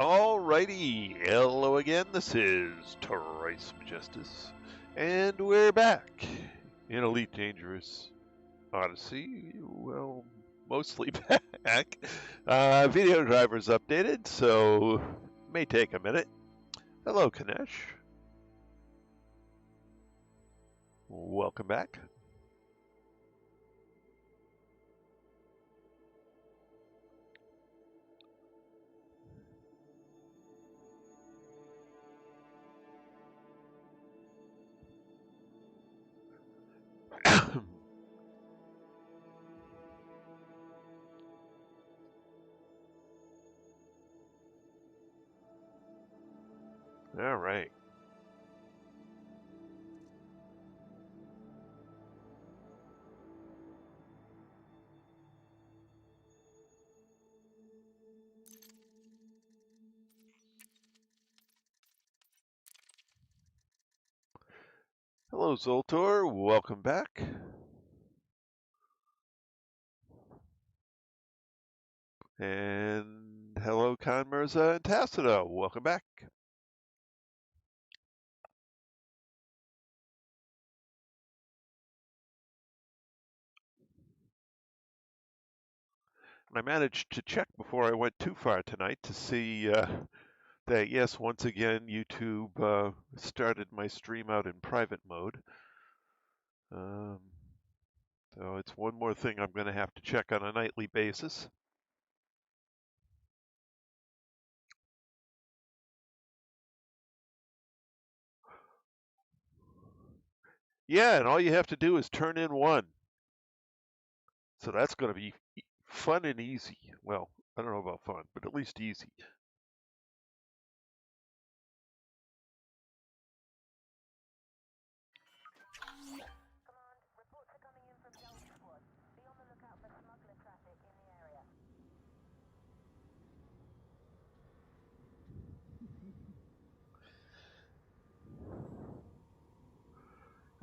Alrighty, hello again, this is Trice Majestus, and we're back in Elite Dangerous Odyssey. Well, mostly back. Video driver's updated, so may take a minute. Hello, Kanesh. Welcome back. All right. Hello, Zoltor. Welcome back. And hello, Khan Mirza and Tacido. Welcome back. I managed to check before I went too far tonight to see that, yes, once again, YouTube started my stream out in private mode. So it's one more thing I'm going to have to check on a nightly basis. Yeah, and all you have to do is turn in one. So that's going to be fun and easy. Well, I don't know about fun, but at least easy.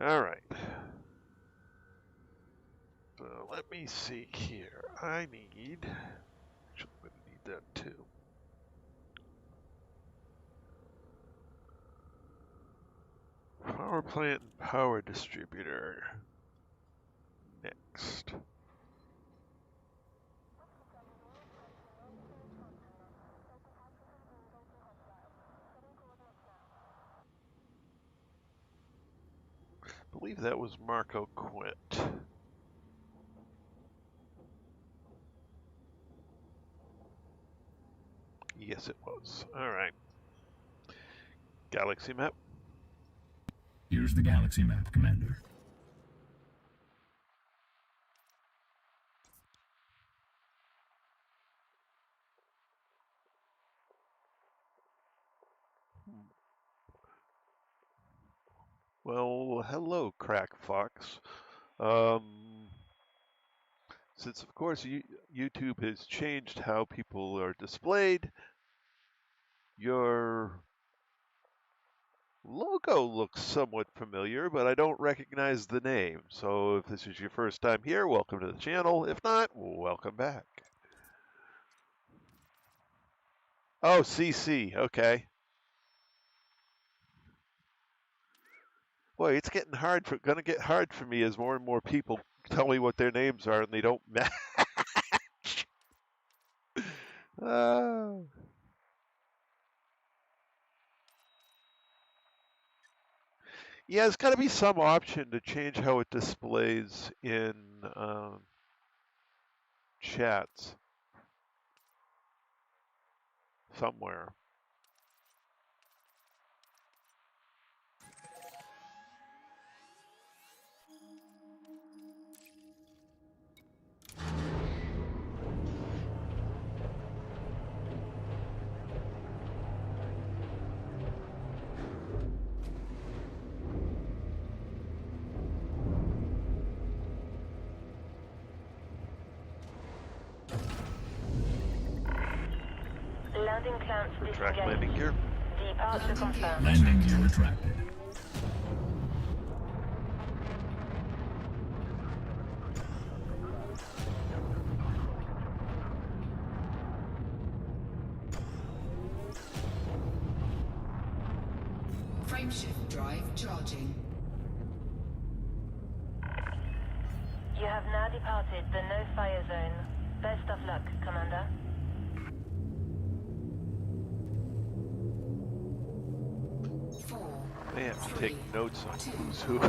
All right. So let me see here. I need, actually, I'm going to need that too. Power plant and power distributor. Next. I believe that was Marco Quint. Yes, it was. All right. Galaxy map. Here's the galaxy map, Commander. Well, hello, Crack Fox. Since, of course, YouTube has changed how people are displayed, your logo looks somewhat familiar, but I don't recognize the name. So if this is your first time here, welcome to the channel. If not, welcome back. Oh, CC, okay. Boy, it's getting gonna get hard for me as more and more people tell me what their names are and they don't match. Yeah, there's got to be some option to change how it displays in chats somewhere. Landing clamps Retract disengaged. landing gear. Departure confirmed. Landing gear retracted. Frameshift drive charging. You have now departed the no-fire zone. Best of luck, Commander. I have to take notes on who's who.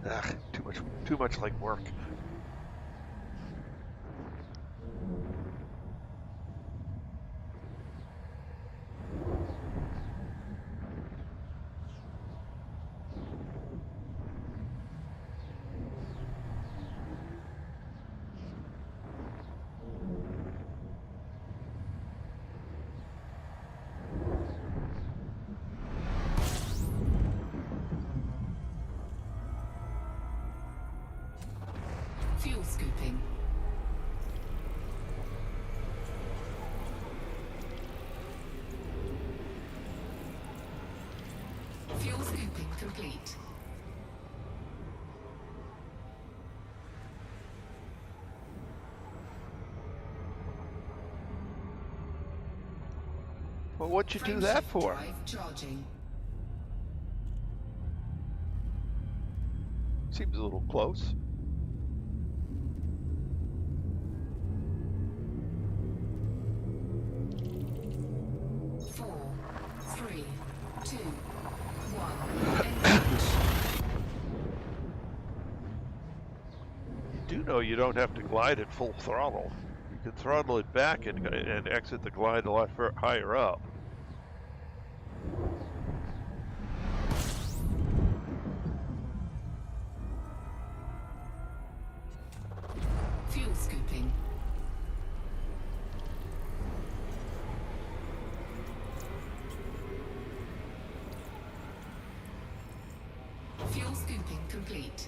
Ugh, too much like work. Fuel scooping. Fuel scooping complete. Well, what'd you do that for? Drive charging. Seems a little close. You know you don't have to glide at full throttle. You can throttle it back and exit the glide a lot higher up. Fuel scooping. Fuel scooping complete.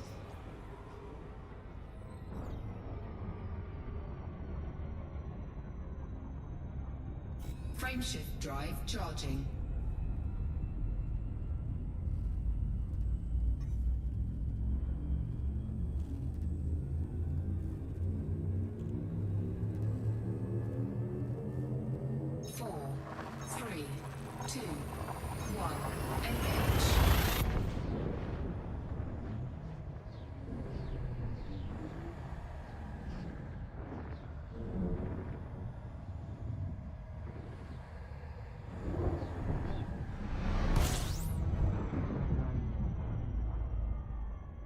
Frameshift drive charging.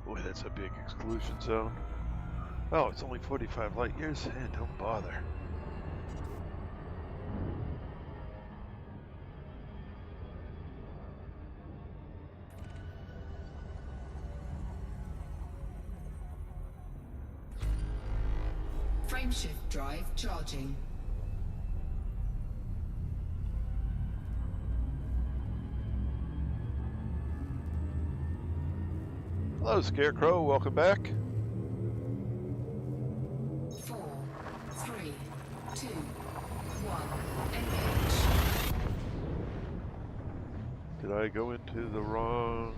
Boy, that's a big exclusion zone. Oh, it's only 45 light years? Don't bother. Frameshift drive charging. Hello, Scarecrow. Welcome back. 4, 3, 2, 1, engage. Did I go into the wrong...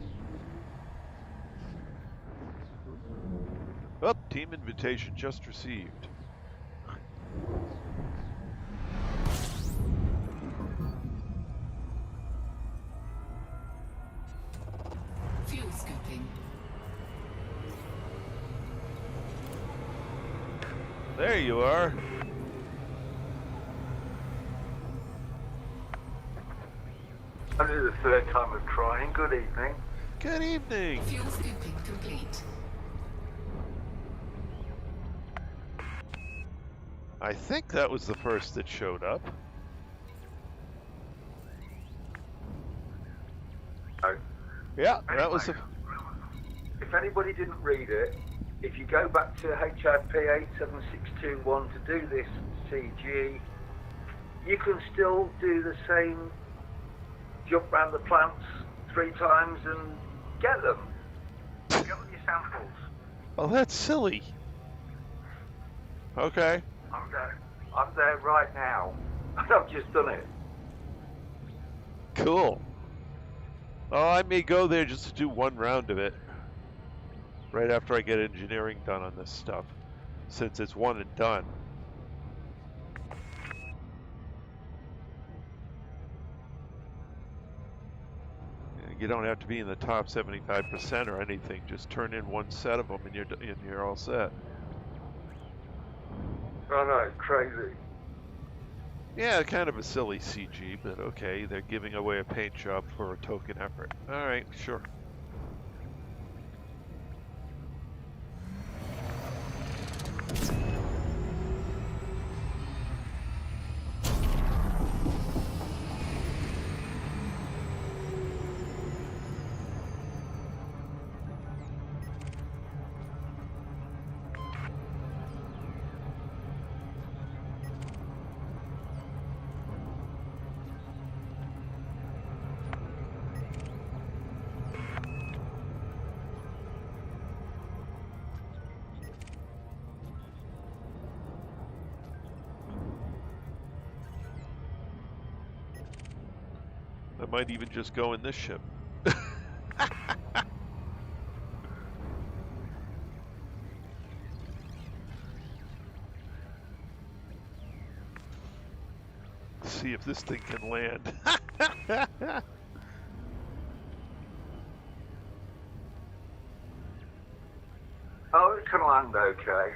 Oh, team invitation just received. Fuel scooping. There you are. Only the third time of trying. Good evening. Good evening. Fuel scooping complete. I think that was the first that showed up. Oh. Yeah, that was the... If anybody didn't read it, if you go back to HIP 87621 to do this CG, you can still do the same jump around the plants 3 times and get them. Get all your samples. Oh, that's silly. Okay. I'm there right now. I've just done it. Cool. Oh, I may go there just to do one round of it. Right after I get engineering done on this stuff. Since it's one and done. You don't have to be in the top 75% or anything. Just turn in one set of them and you're all set. I know, crazy. Yeah, kind of a silly CG, but okay, they're giving away a paint job for a token effort. Alright, sure. I might even just go in this ship. See if this thing can land. Oh, it can land okay.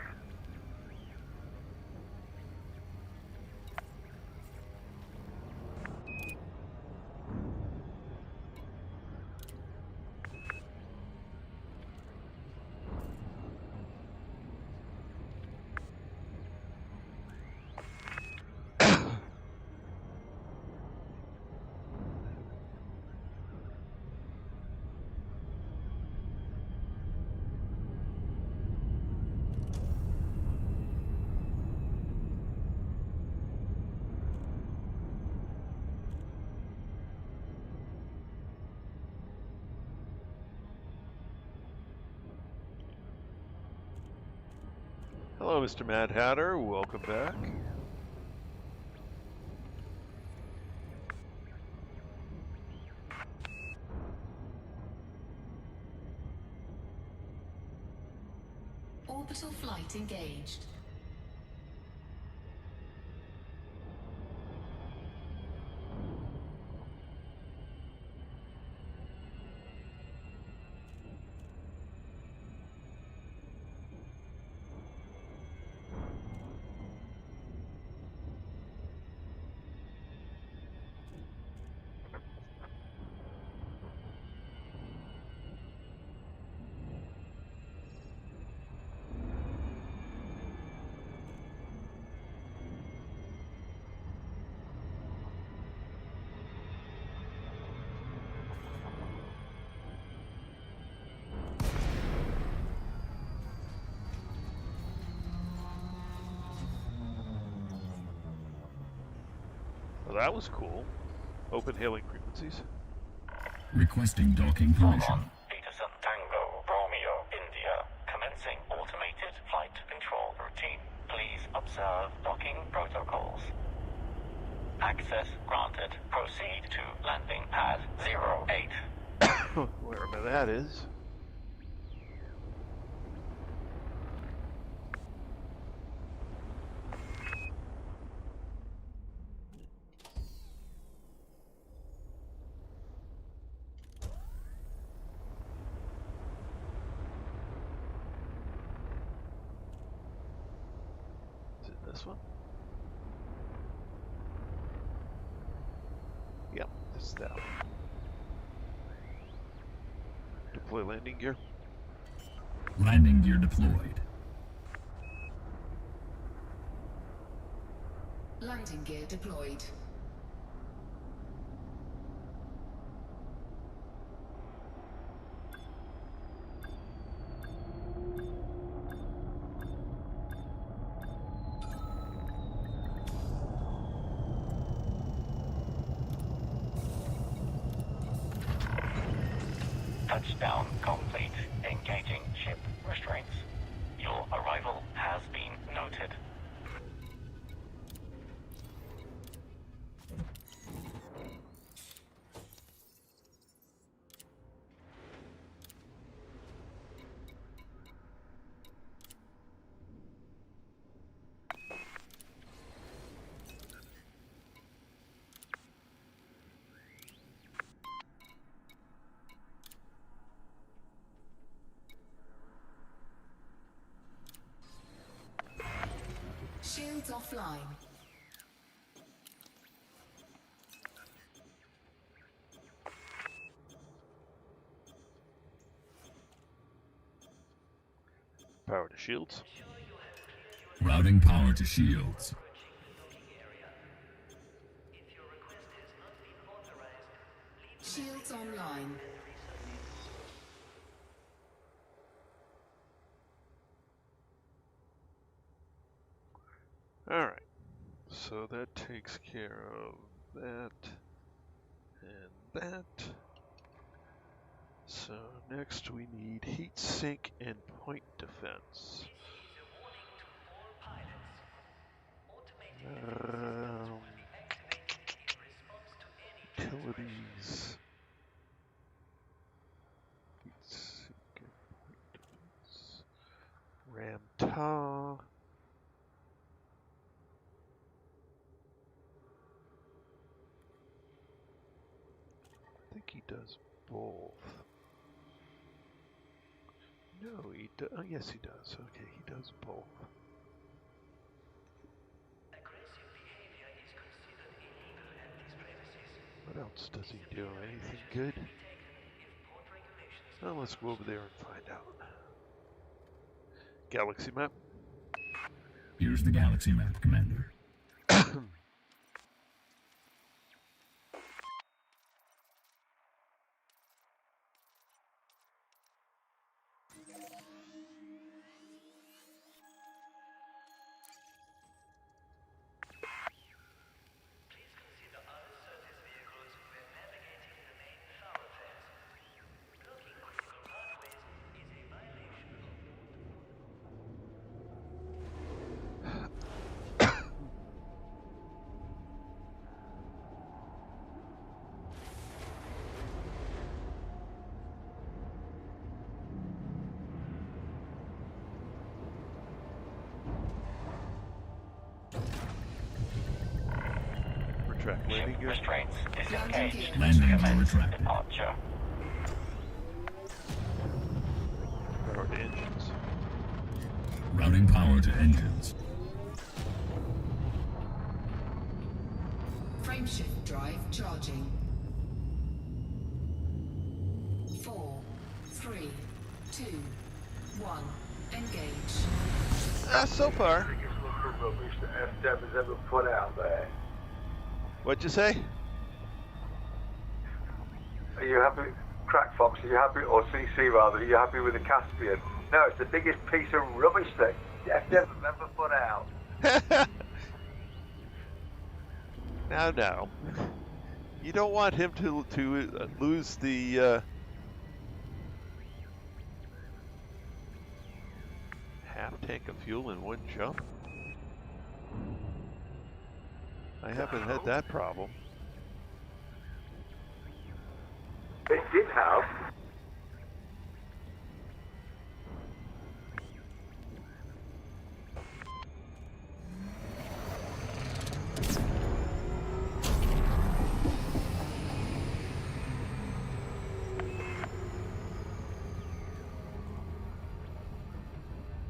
Hello, Mr. Mad Hatter. Welcome back. Orbital flight engaged. Well, that was cool. Open hailing frequencies. Requesting docking permission. Peterson Tango Romeo India commencing automated flight control routine. Please observe docking protocols. Access granted. Proceed to landing pad 08. Wherever that is. Is it this one? Yep, it's that one. Deploy landing gear. Landing gear deployed. Landing gear deployed. Touchdown complete. Engaging ship restraints. Your arrival has been noted. Shields offline. Power to shields. Routing power to shields. Shields online. Alright. So that takes care of that and that. So next we need heat sink and point defense. Utilities. Heat sink and point defense. Ram Ta. I think he does both. No, he does. Oh, yes, he does. Okay, he does both. What else does he do? Anything good? Well, let's go over there and find out. Galaxy map. Here's the galaxy map, Commander. Retract Ship landing gear. restraints disengaged. Landing gear Commence retracted. departure. Power to engines. Routing power to engines. Frameshift drive charging. 4, 3, 2, 1. Engage. So far. Biggest lump of rubbish that FDev has ever put out there. What'd you say? Are you happy, Crackfox? Are you happy, or CC rather? Are you happy with the Caspian? No, it's the biggest piece of rubbish that FDev have ever put out. Now. You don't want him to lose the half tank of fuel in one jump. I haven't had that problem. It did have.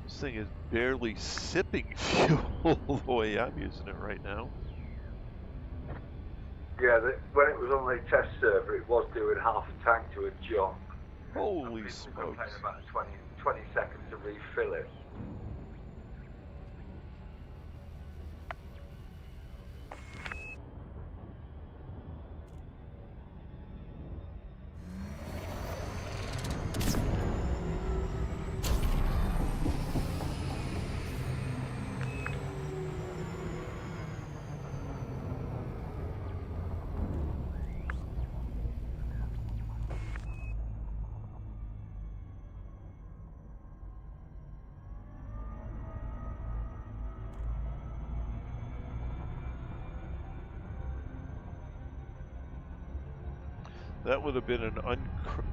This thing is barely sipping fuel the way I'm using it right now. Yeah, when it was on the test server, it was doing half a tank to a jump. Holy People smokes. complain about 20 seconds to refill it. That would have been an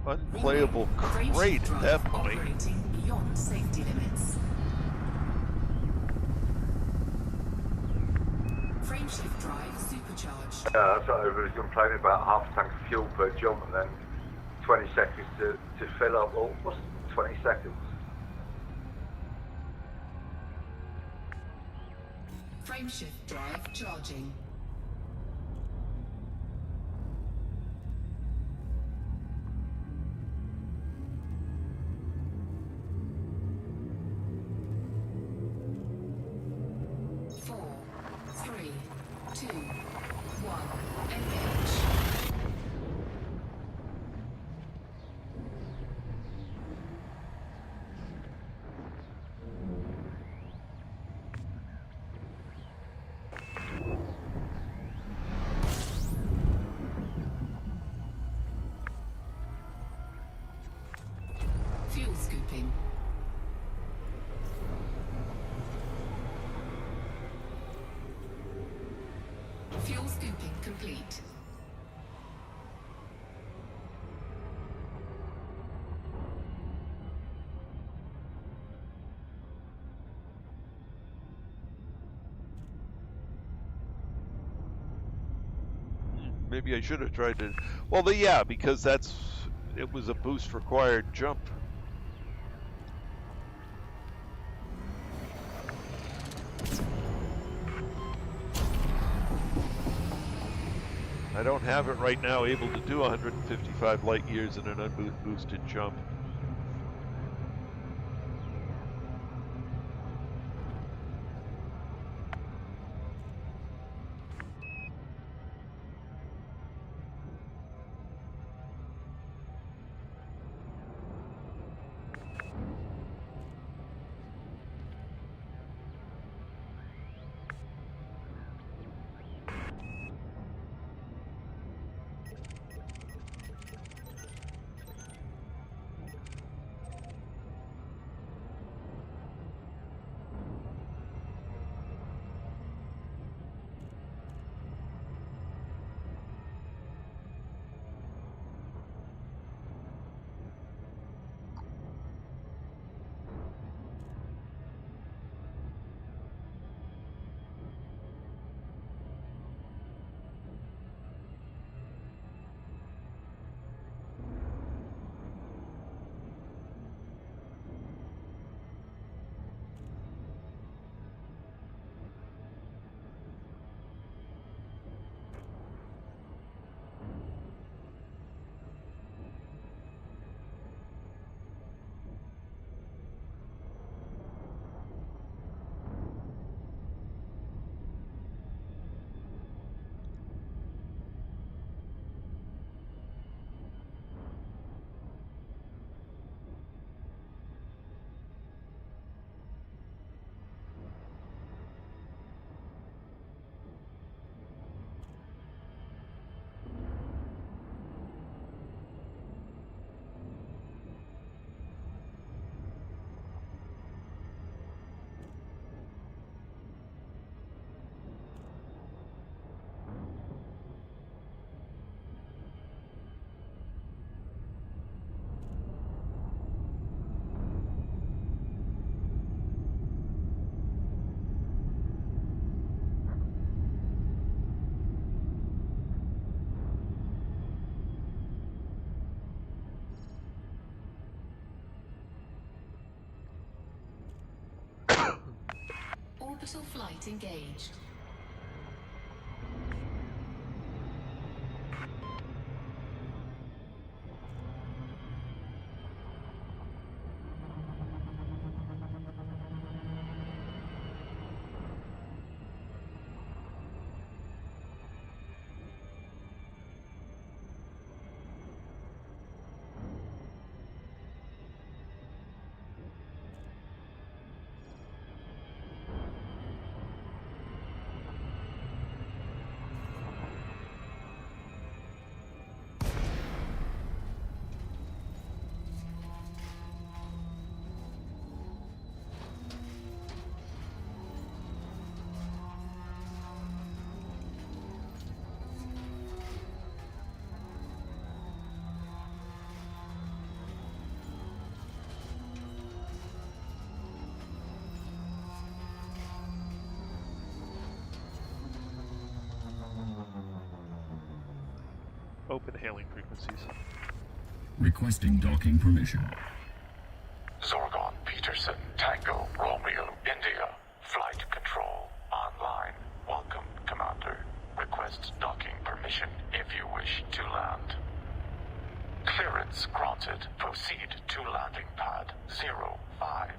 unplayable crate at that point. Operating beyond safety limits. Frameshift drive supercharged. Yeah, that's what everybody's complaining about, half a tank of fuel per jump and then 20 seconds to fill up. Well, what's 20 seconds? Frameshift drive charging. Four, three, two, one, engage. Fuel scooping. Fuel scooping complete. Maybe I should have tried to. Well, yeah, because it was a boost required jump. I don't have it right now able to do 155 light years in an unboosted jump. Orbital flight engaged. Open hailing frequencies. Requesting docking permission. Zorgon Peterson, Tango, Romeo, India. Flight control online. departed. Proceed to landing pad 05.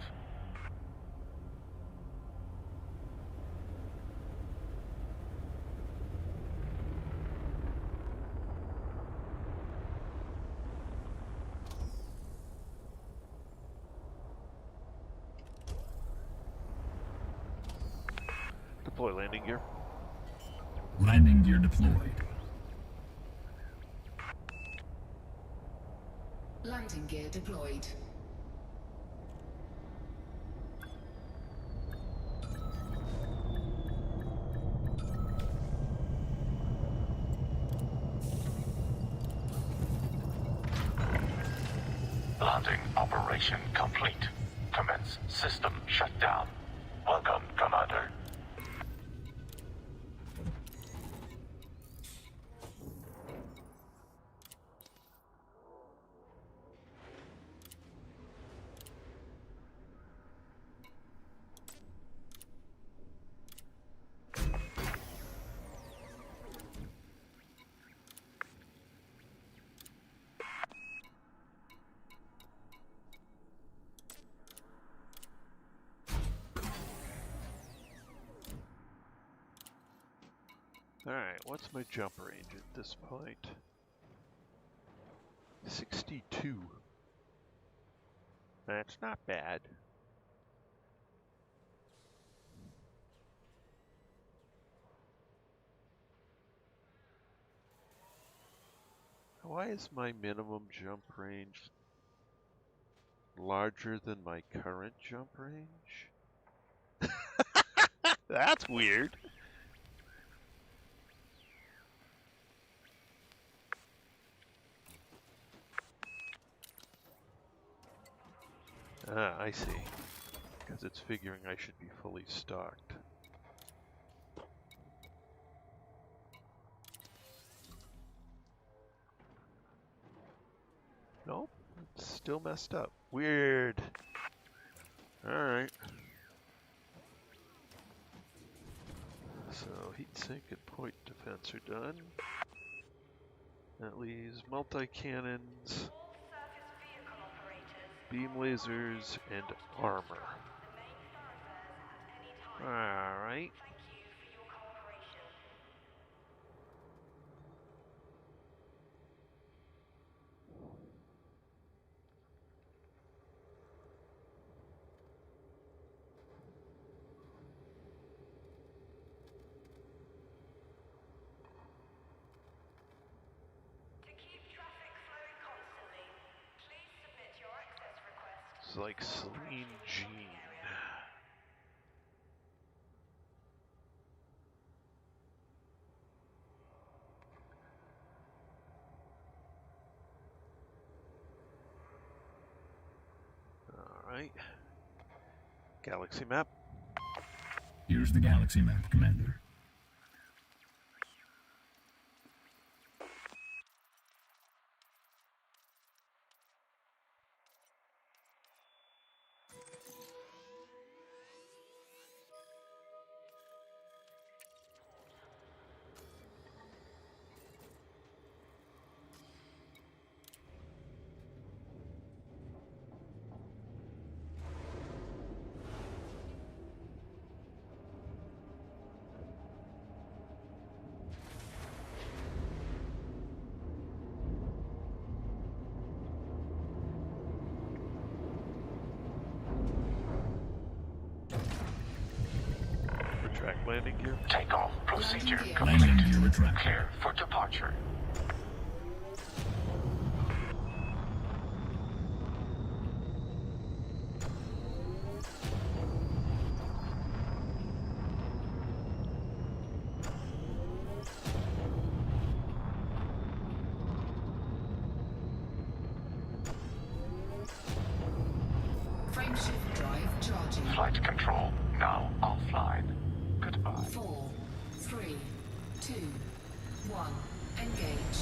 Deploy landing gear. Landing gear deployed. Landing gear deployed. Landing operation complete. Commence system shutdown. Welcome, Commander. Alright, what's my jump range at this point? 62. That's not bad. Why is my minimum jump range larger than my current jump range? That's weird. Ah, I see. Because it's figuring I should be fully stocked. Nope, it's still messed up. Weird. Alright. So, heat sink and point defense are done. That leaves multi-cannons, beam lasers, and armor. Alright. It's like Celine Jean. Alright. Galaxy map. Here's the galaxy map, Commander. Retract landing gear. Takeoff procedure Landing gear. complete. Landing gear retracted. Clear for departure. Frame shift drive charging. Flight control now offline. Goodbye. 4, 3, 2, 1. Engage.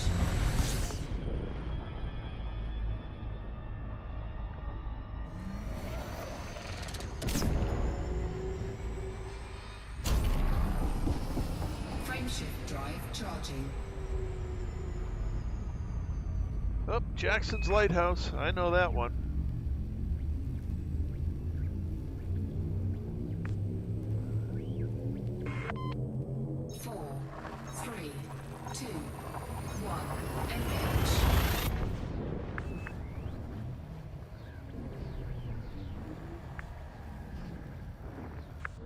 Frame shift drive charging. Oh, Jackson's Lighthouse. I know that one. 4, 3, 2, 1. Engage.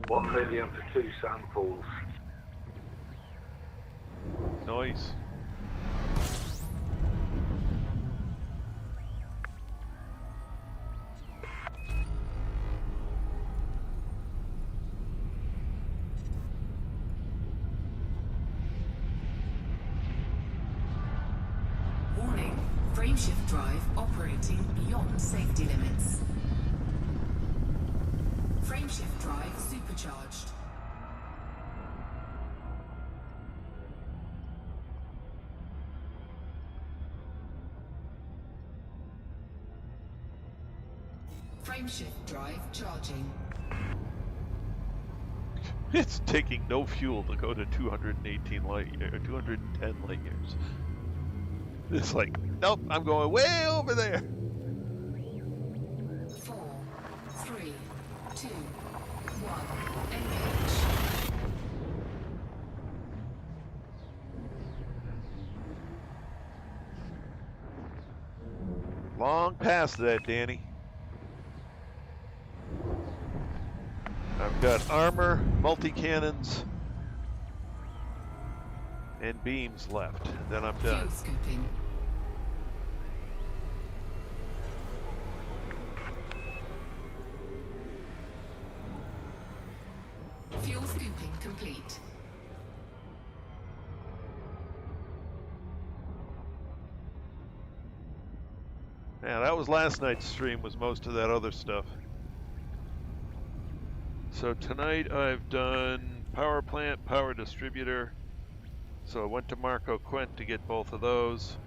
$1 million for 2 samples. Nice. Warning, frameshift drive operating beyond safety limits. Frameshift drive supercharged. Frameshift drive charging. It's taking no fuel to go to 218 light or 210 light years. It's like, nope, I'm going way over there. 4, 3, 2, 1. Engage. Long past that, Danny. I've got armor, multi-cannons, and beams left. Then I'm Fuel done. scooping. Fuel scooping complete. Yeah, that was last night's stream, was most of that other stuff. So tonight I've done power plant, power distributor. So I went to Marco Quent to get both of those.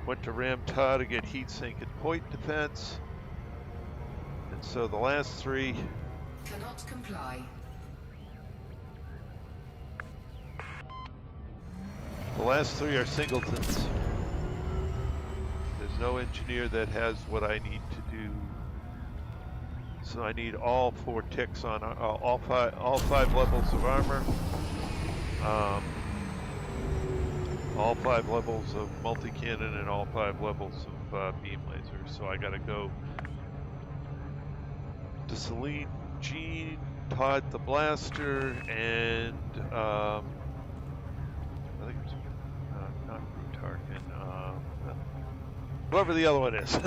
Went to Ramta to get heat sink and point defense. And so the last three, Cannot comply. are singletons. There's no engineer that has what I need to do. So I need all 4 ticks on all five levels of armor, all 5 levels of multi-cannon, and all 5 levels of beam laser. So I gotta go to Celine, Jean, Todd the Blaster, and I think it's not Rutarkin, whoever the other one is.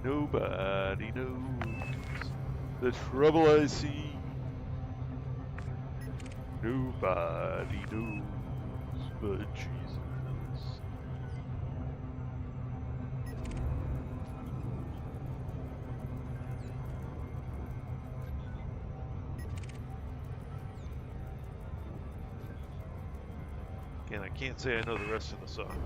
Nobody knows the trouble I see. Nobody knows but Jesus. Again, I can't say I know the rest of the song.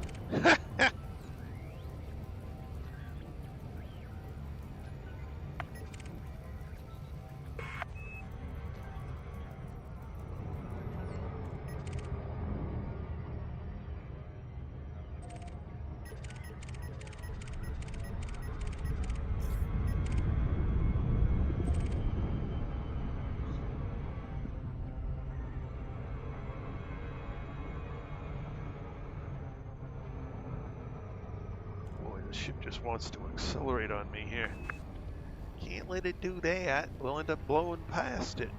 Ship just wants to accelerate on me here. Can't let it do that. We'll end up blowing past it.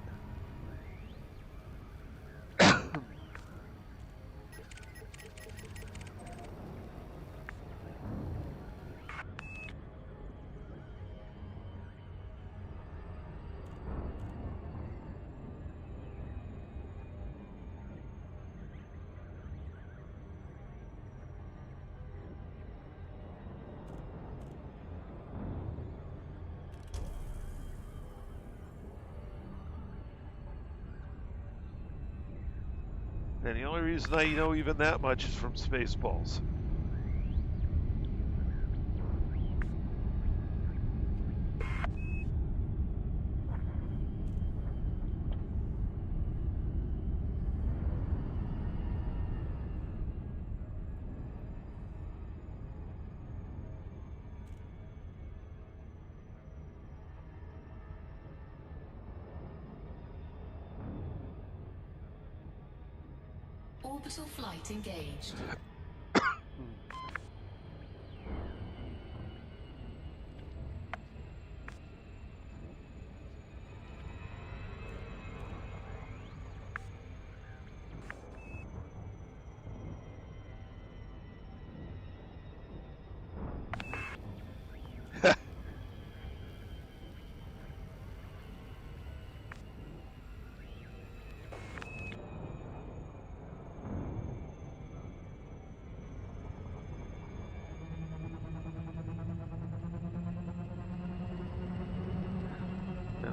And the only reason I know even that much is from Spaceballs. Orbital flight engaged.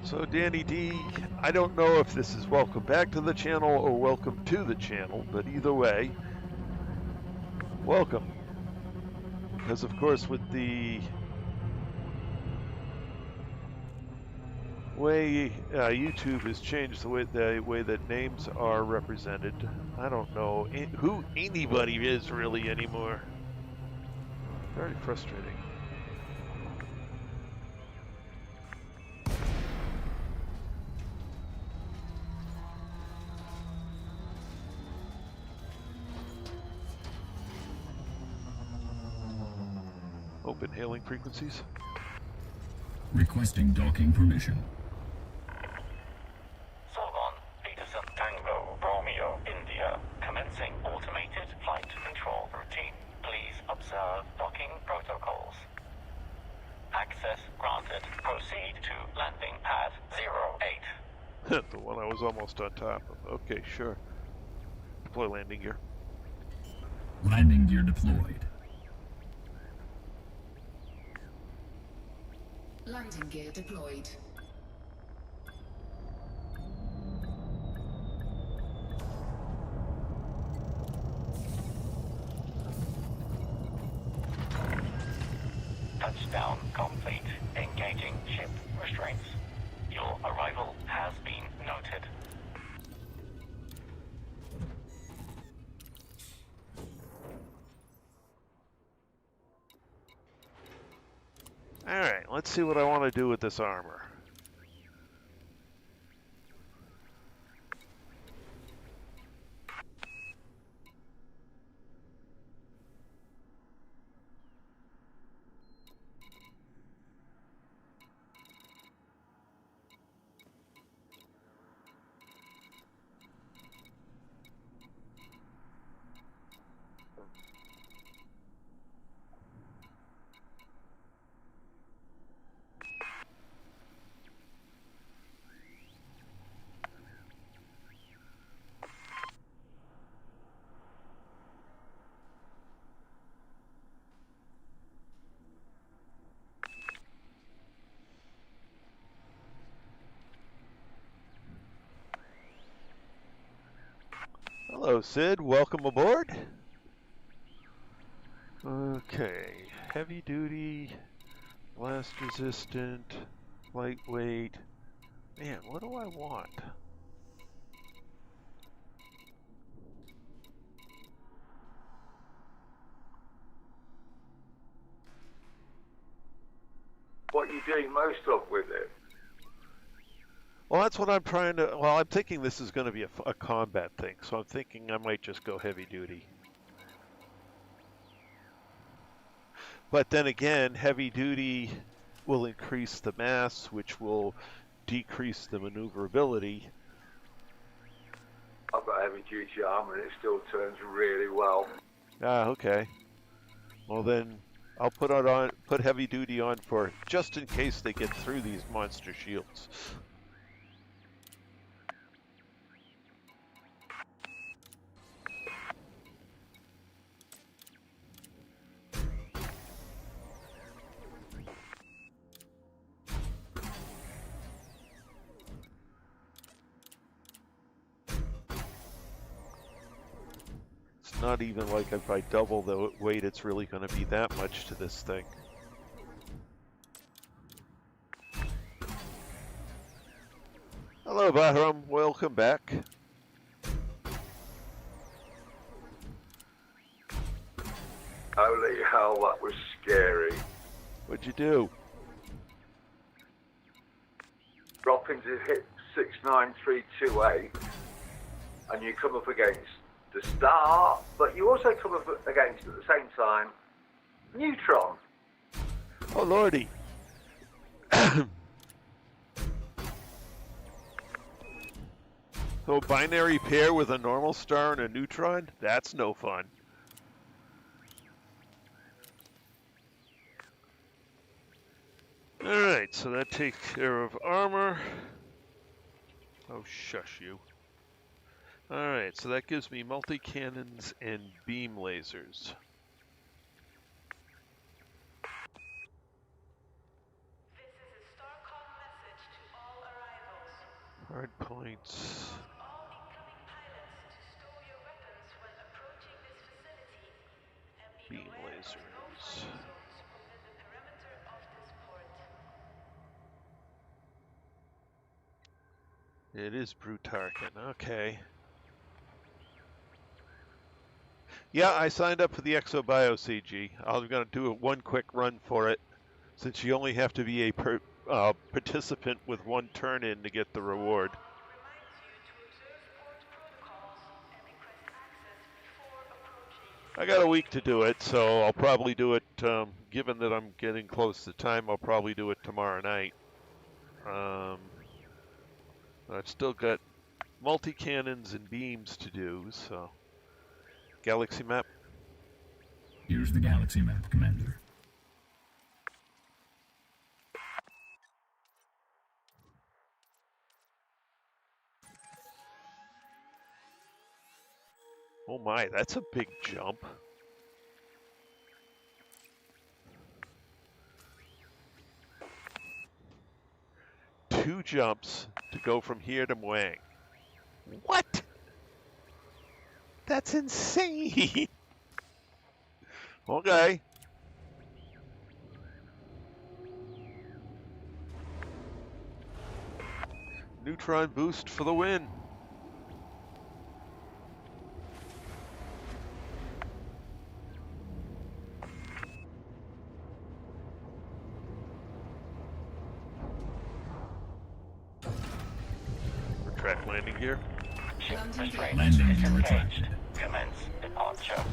So Danny D, I don't know if this is welcome back to the channel or welcome to the channel, but either way, welcome. Because of course with the way YouTube has changed the way that names are represented, I don't know who anybody is really anymore. Very frustrating. Open hailing frequencies. Requesting docking permission. Solon, Peterson, Tango, Romeo, India, commencing automated flight control routine. Please observe docking protocols. Access granted. Proceed to landing pad 08. The one I was almost on top of. Okay, sure. Deploy landing gear. Landing gear deployed. Landing gear deployed. Touchdown complete. Engaging ship restraints. Your arrival has been noted. Alright, let's see what I want to do with this armor. Hello, Sid. Welcome aboard. Okay. Heavy duty, blast resistant, lightweight. Man, what do I want? What are you doing most of with it? Well, that's what I'm trying to... Well, I'm thinking this is going to be a combat thing, so I'm thinking I might just go heavy duty. But then again, heavy duty will increase the mass, which will decrease the maneuverability. I've got heavy duty armor and it still turns really well. Ah, okay. Well then, I'll put heavy duty on for just in case they get through these monster shields. Not even like if I double the weight, it's really going to be that much to this thing. Hello, Bahram. Welcome back. Holy hell, that was scary. What'd you do? Dropping to hit 69328, and you come up against the star, but you also come up against, at the same time, neutron. Oh, lordy. So a binary pair with a normal star and a neutron? That's no fun. Alright, so that takes care of armor. Oh, shush you. Alright, so that gives me multi-cannons and beam lasers. This is a StarCom message to all arrivals. Hard points. All incoming pilots to stow your weapons when approaching this facility, and be Beam aware of no lasers. fire zones within the perimeter of this port. It is Brutarkin, okay. Yeah, I signed up for the ExoBio CG. I'm going to do one quick run for it, since you only have to be a participant with one turn-in to get the reward. Reminds you to observe port protocols and request access before approaching. I got a week to do it, so I'll probably do it, given that I'm getting close to time, I'll probably do it tomorrow night. I've still got multi-cannons and beams to do, so... Galaxy map. Here's the galaxy map, Commander. Oh my, that's a big jump. Two jumps to go from here to Mwang. What? That's insane. Okay. Neutron boost for the win. Retract landing gear. Ship Landing restraints Landing disengaged. retracted. Commence departure.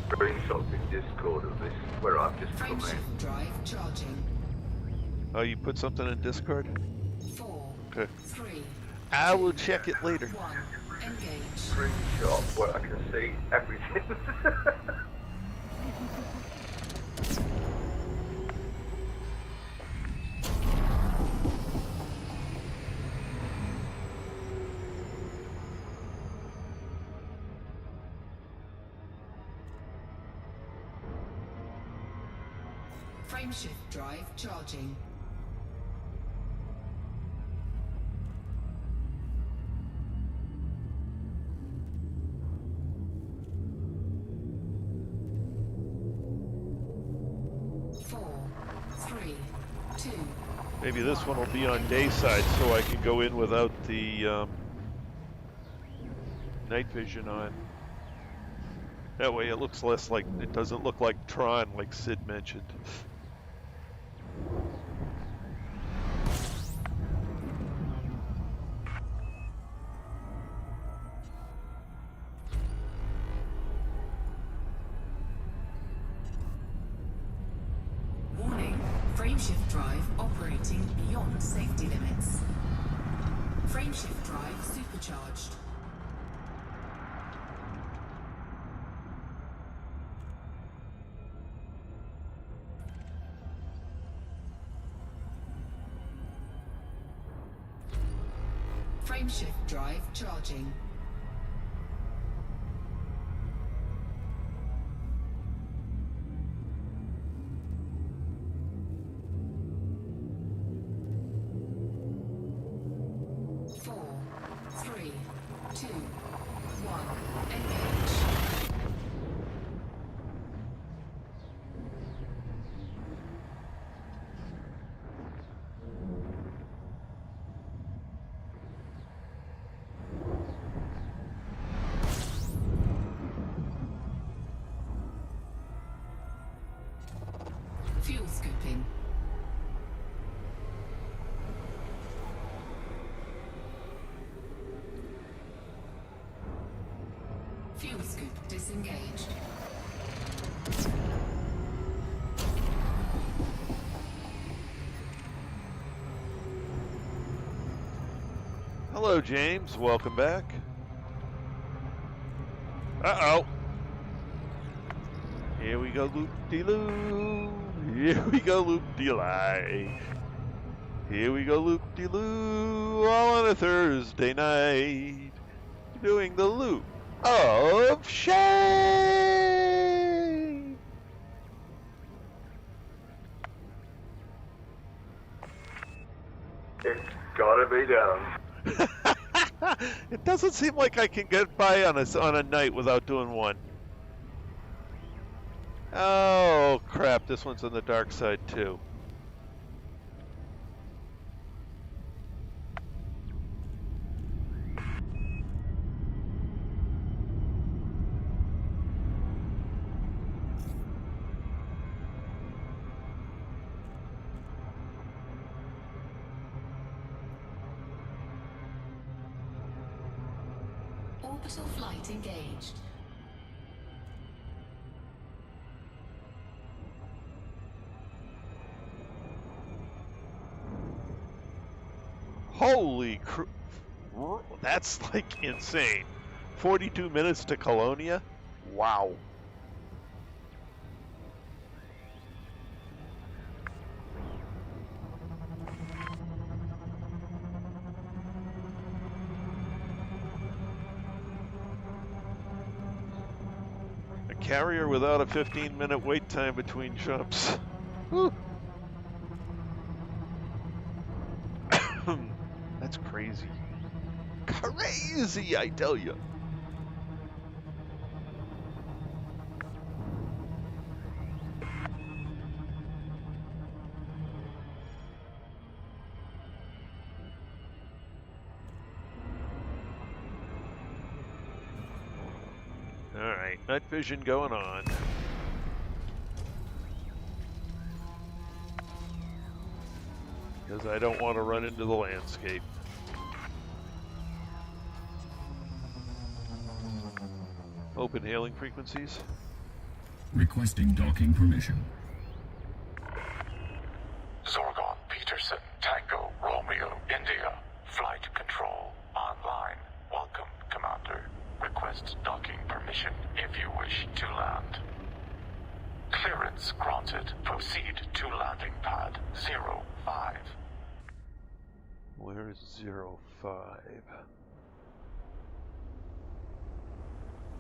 Screenshot in Discord of this, where I've just come in. Frameshift drive charging. Oh, you put something in Discord? 4, Okay. 3, I will check it later. 1. Engage. Screenshot where I can see everything. Frameshift drive charging. Maybe this one will be on day side so I can go in without the night vision on. That way it looks less like, it doesn't look like Tron like Sid mentioned. Warning, frameshift drive operating beyond safety limits. Frameshift drive supercharged. Frameshift drive charging. Fuel scoop disengaged. Hello, James. Welcome back. Uh-oh. Here we go, loop-de-loo. Here we go, loop-de-lie. Here we go, loop-de-loo. All on a Thursday night. Doing the loop of shame. It's gotta be done. It doesn't seem like I can get by on a night without doing one. Oh crap, this one's on the dark side too. Orbital flight engaged. Holy that's like insane. 42 minutes to Colonia? Wow. A carrier without a 15-minute wait time between jumps. Whew. That's crazy. Crazy, I tell you. All right, night vision going on. Because I don't want to run into the landscape. Open hailing frequencies. Requesting docking permission. Zorgon Peterson, Tango, Romeo, India. Flight control online. Welcome, Commander. Request docking permission if you wish to land. Clearance granted. Proceed to landing pad 05. Where is 05?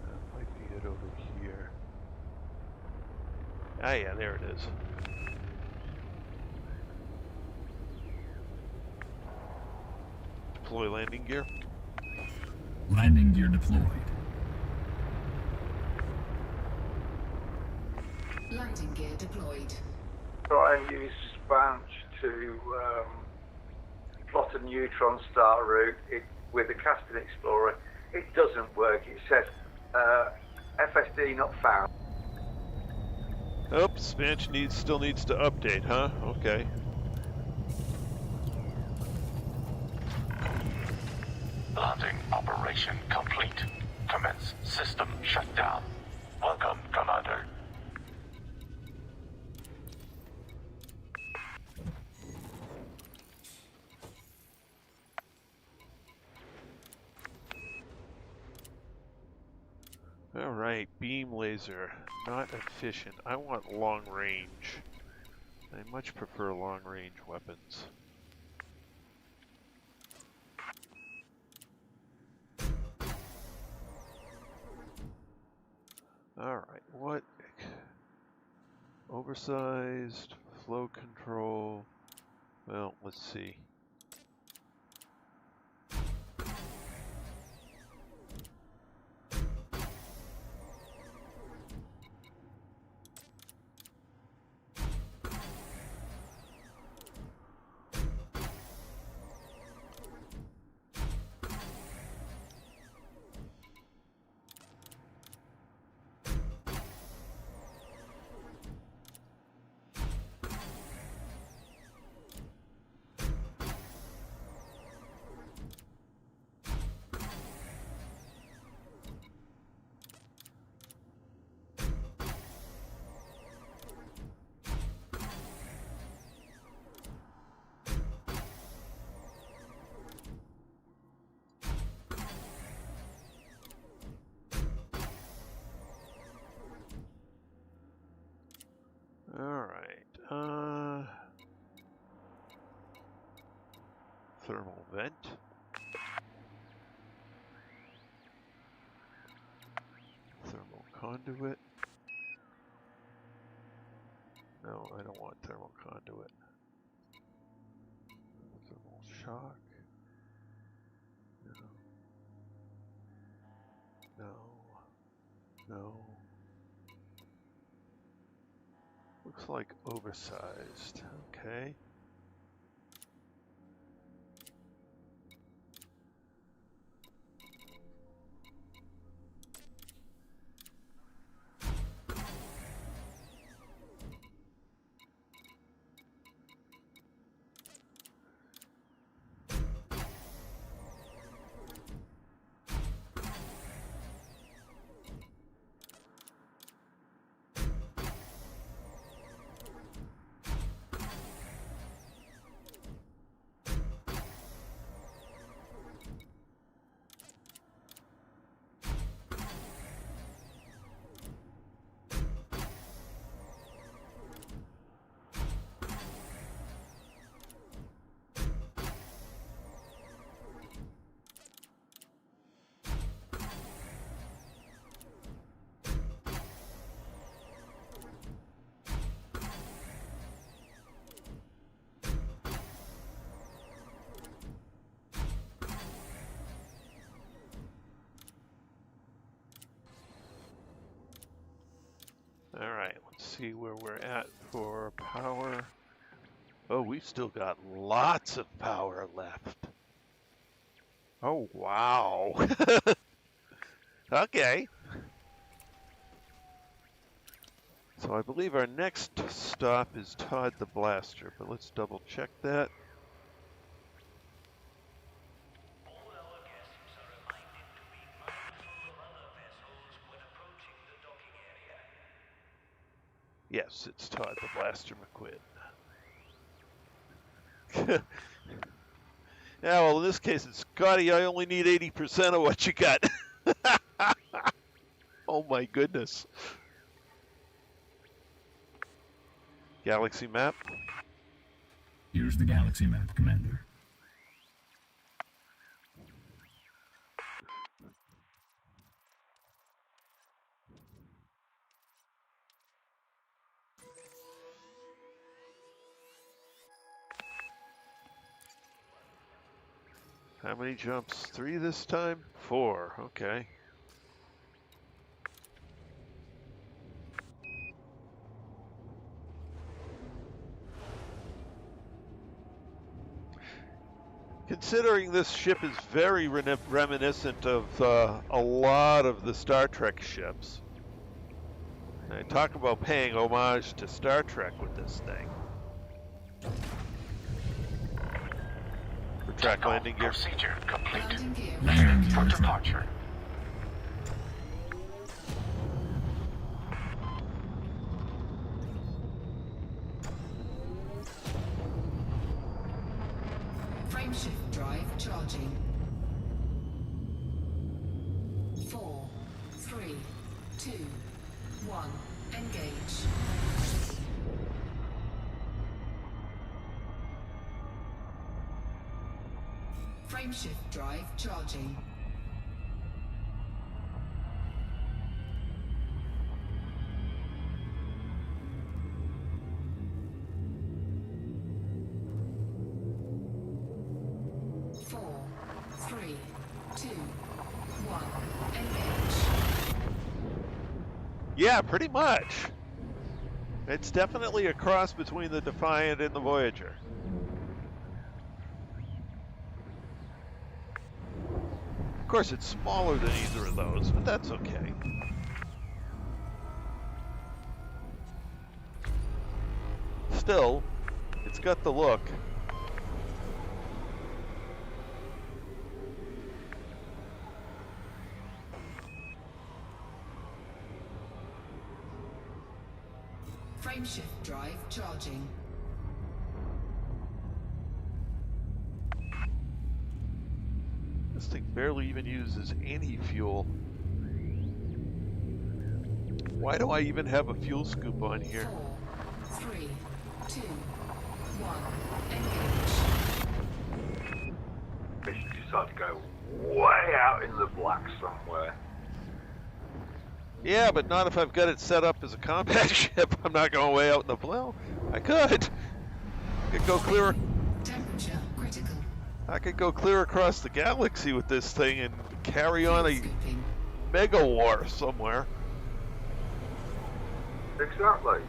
That might be it over here. Ah, yeah, there it is. Deploy landing gear. Landing gear deployed. Landing gear deployed. Try and use Spanch to plot a neutron star route with the Casting Explorer. It doesn't work. It says FSD not found. Oops, Spanch still needs to update, huh? Okay. Landing operation complete. Commence system shutdown. Welcome, Commander. Alright, beam laser. Not efficient. I want long range. I much prefer long range weapons. Alright, what? Oversized, flow control. Well, let's see. thermal vent. Thermal conduit. No, I don't want thermal conduit. Thermal shock. No. No. No. Looks like oversized. Okay. Alright, let's see where we're at for power. Oh, we've still got lots of power left. Oh, wow. Okay. So I believe our next stop is Todd the Blaster, but let's double check that. Yes, it's Todd the Blaster McQuinn. Yeah, well, in this case, it's Scotty. I only need 80% of what you got. Oh my goodness. Galaxy map. Here's the galaxy map, Commander. How many jumps? 3 this time? 4. Okay. Considering this ship is very reminiscent of a lot of the Star Trek ships. I talk about paying homage to Star Trek with this thing. Track landing gear. Procedure complete. Landing gear. Landing Clear for gear. departure. Frameshift drive charging. 4, 3, 2, 1. Engage. Frameshift drive charging. Four, 3, 2, 1. Engage. Yeah, pretty much. It's definitely a cross between the Defiant and the Voyager. Of course, it's smaller than either of those, but that's okay. Still, it's got the look. Frameshift drive charging. This thing barely even uses any fuel. Why do I even have a fuel scoop on here? 4, 3, 2, 1. Engage. They should decide to go way out in the black somewhere. Yeah, but not if I've got it set up as a combat ship. I'm not going way out in the well. I could go clear. Temperature critical. I could go clear across the galaxy with this thing and carry on a Scooping. mega war somewhere. Exactly.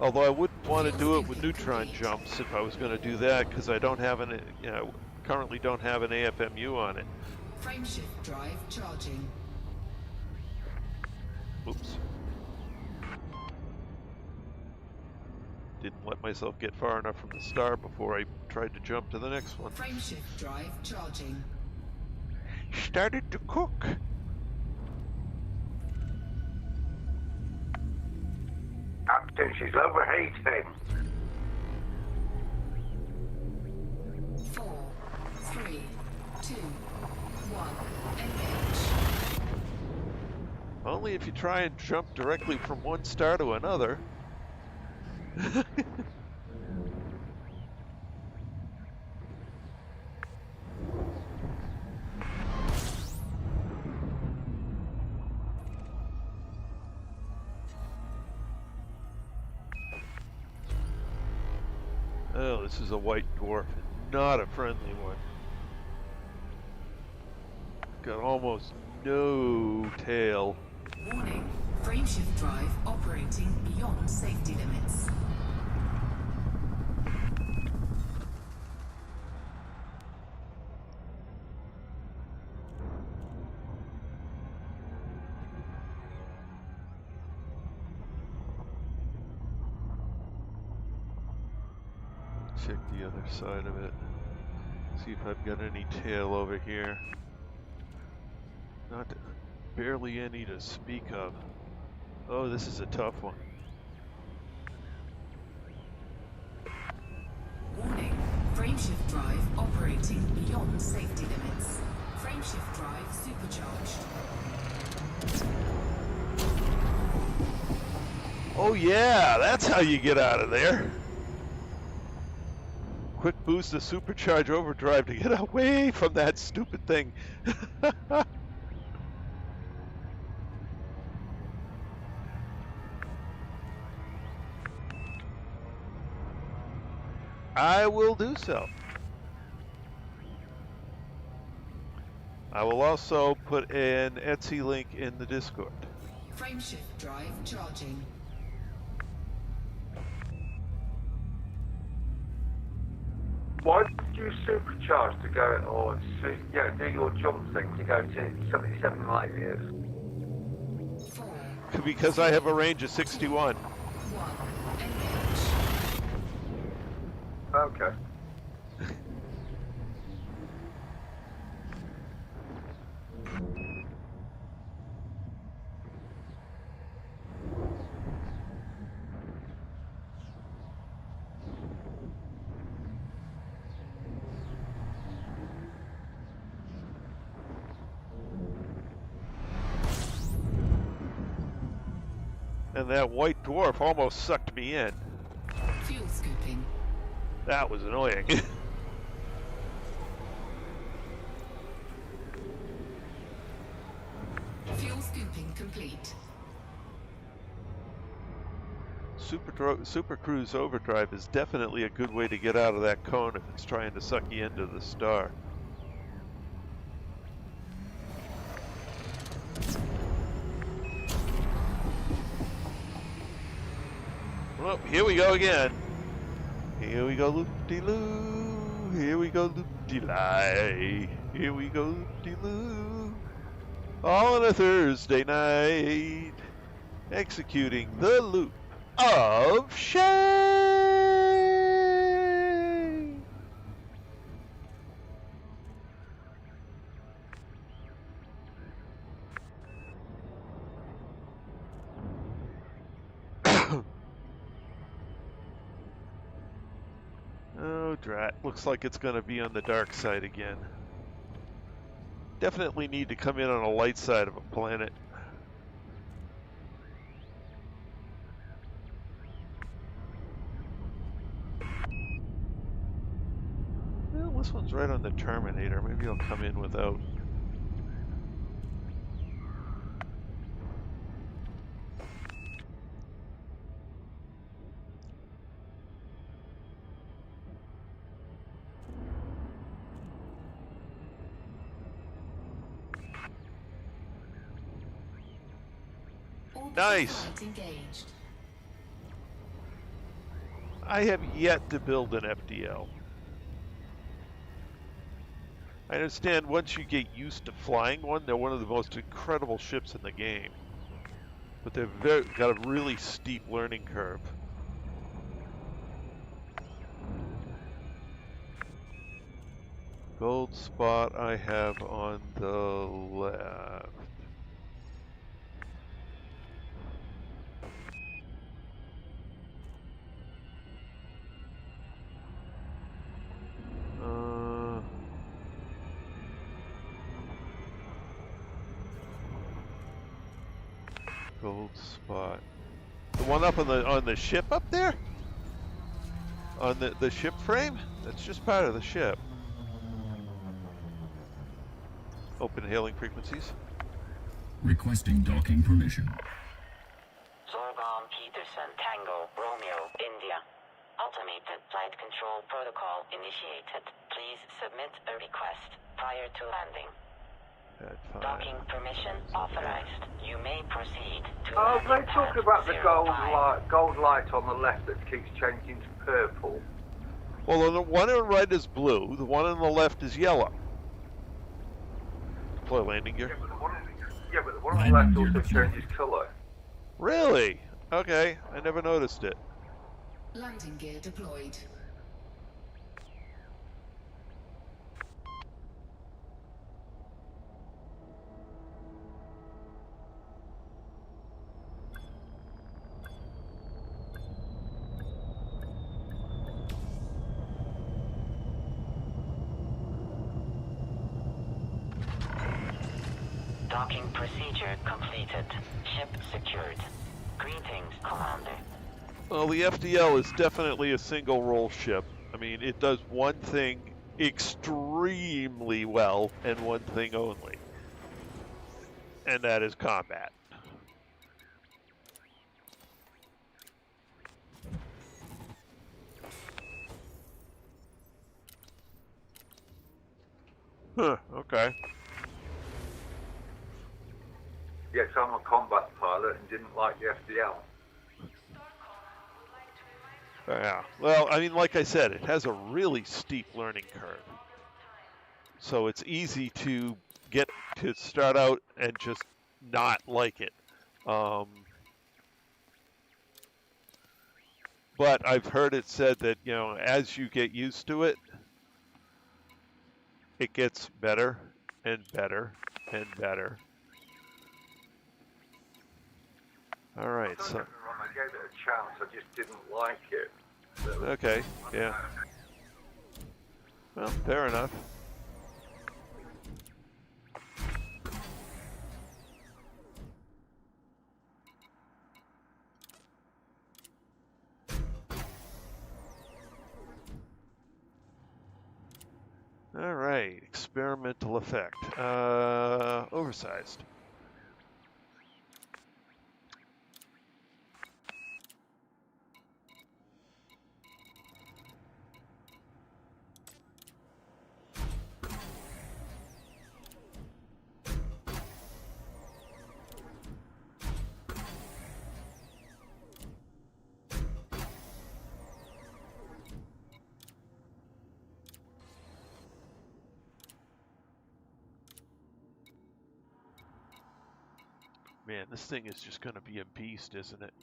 Although I wouldn't want to do it with neutron jumps if I was going to do that, because I don't have an, currently don't have an AFMU on it. Frameshift drive charging. Oops. Didn't let myself get far enough from the star before I tried to jump to the next one. Frameshift drive charging. Started to cook. Captain, she's overheating. 4, 3, 2, 1. Engage. Only if you try and jump directly from one star to another. Oh, this is a white dwarf, not a friendly one. Got almost no tail. Warning. Frameshift drive operating beyond safety limits. Check the other side of it. See if I've got any tail over here. Not barely any to speak of. Oh, this is a tough one. Warning. Frameshift drive operating beyond safety limits. Frameshift drive supercharged. Oh yeah, that's how you get out of there. Quick boost of supercharge overdrive to get away from that stupid thing. I will do so. I will also put an Etsy link in the Discord. Frameshift drive charging. Why did you supercharge to go, or do your jump thing to go to 77 light years? 4, Because I have a range of 61. 1. Engage. Okay. And that white dwarf almost sucked me in. Fuel scooping. That was annoying. Fuel scooping complete. Super Cruise Overdrive is definitely a good way to get out of that cone if it's trying to suck you into the star. Well, here we go again. Here we go loop-de-loo. Here we go loop-de-lie. Here we go loop-de-loo. All on a Thursday night. Executing the loop of shame. Oh, drat. Looks like it's going to be on the dark side again. Definitely need to come in on a light side of a planet. this one's right on the Terminator. Maybe I'll come in without. Nice. Engaged. I have yet to build an FDL. I understand once you get used to flying one, they're one of the most incredible ships in the game. But they've got a really steep learning curve. Gold spot I have on the left. Gold spot. The one up on the ship up there? On the ship frame? That's just part of the ship. Open hailing frequencies. Requesting docking permission. Zorgon Peterson Tango Romeo India. Automated flight control protocol initiated. Please submit a request prior to landing. Docking permission authorized. You may proceed to landing they talk about the 05. gold light on the left that keeps changing to purple. Well, the one on the right is blue. The one on the left is yellow. Deploy landing gear. Yeah, but the one on the left Landing also gear changes colour. Really? Okay, I never noticed it. Landing gear deployed. Docking procedure completed. Ship secured. Greetings, Commander. Well, the FDL is definitely a single role ship. I mean, it does one thing extremely well and one thing only. And that is combat. Huh, okay. Yes, I'm a combat pilot and didn't like the FDL. Yeah. Well, I mean, like I said, it has a really steep learning curve. So it's easy to get to start out and just not like it. But I've heard it said that, you know, as you get used to it, it gets better and better and better. All right, Don't so get me wrong, I gave it a chance, I just didn't like it. okay, yeah. Well, fair enough. All right, experimental effect. Oversized. Man, this thing is just going to be a beast, isn't it?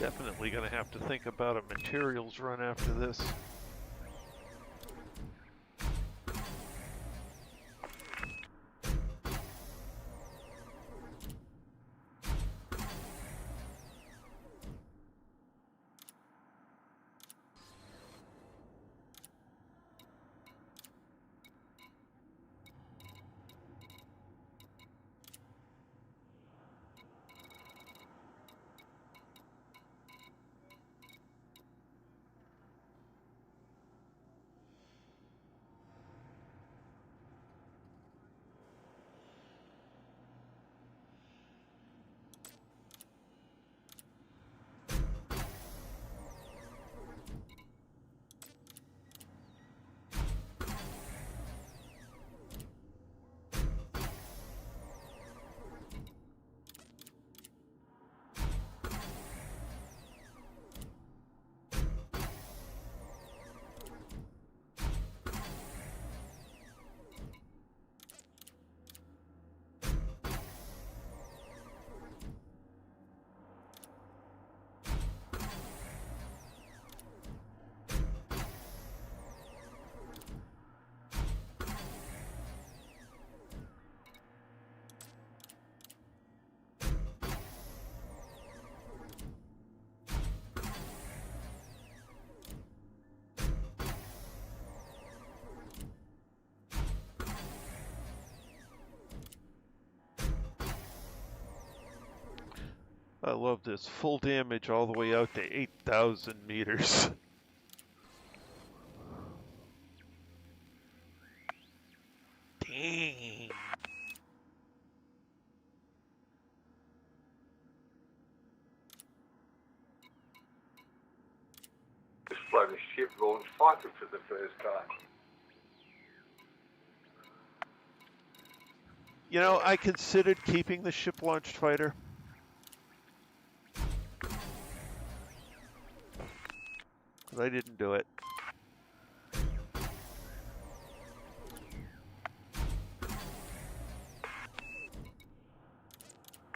Definitely going to have to think about a materials run after this. I love this. Full damage all the way out to 8,000 meters. Dang. Just flown a ship launch fighter for the first time. You know, I considered keeping the ship-launched fighter. But I didn't do it.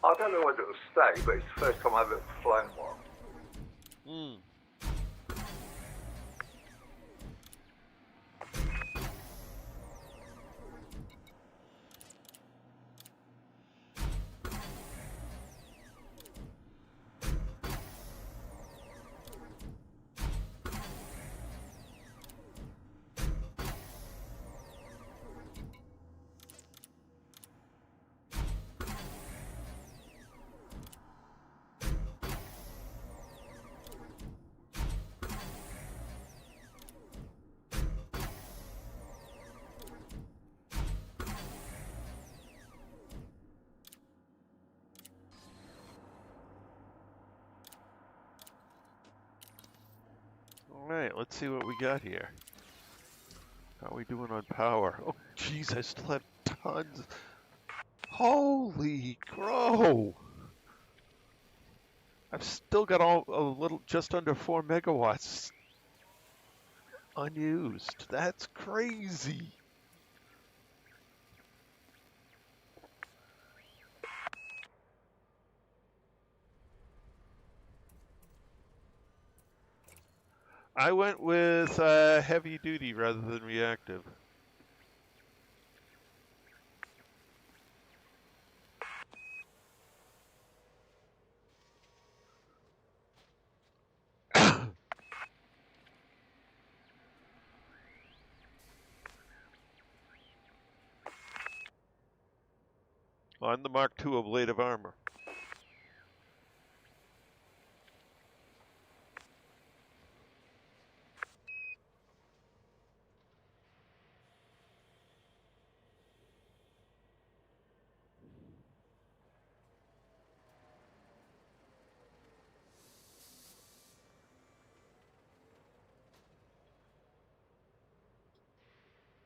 I don't know whether it'll stay, but it's the first time I've ever flown one. Hmm. Alright, let's see what we got here. How are we doing on power? Oh, jeez, I still have tons. Holy crow! I've still got just under 4 megawatts unused. That's crazy. I went with heavy duty rather than reactive. On the Mark II ablative armor.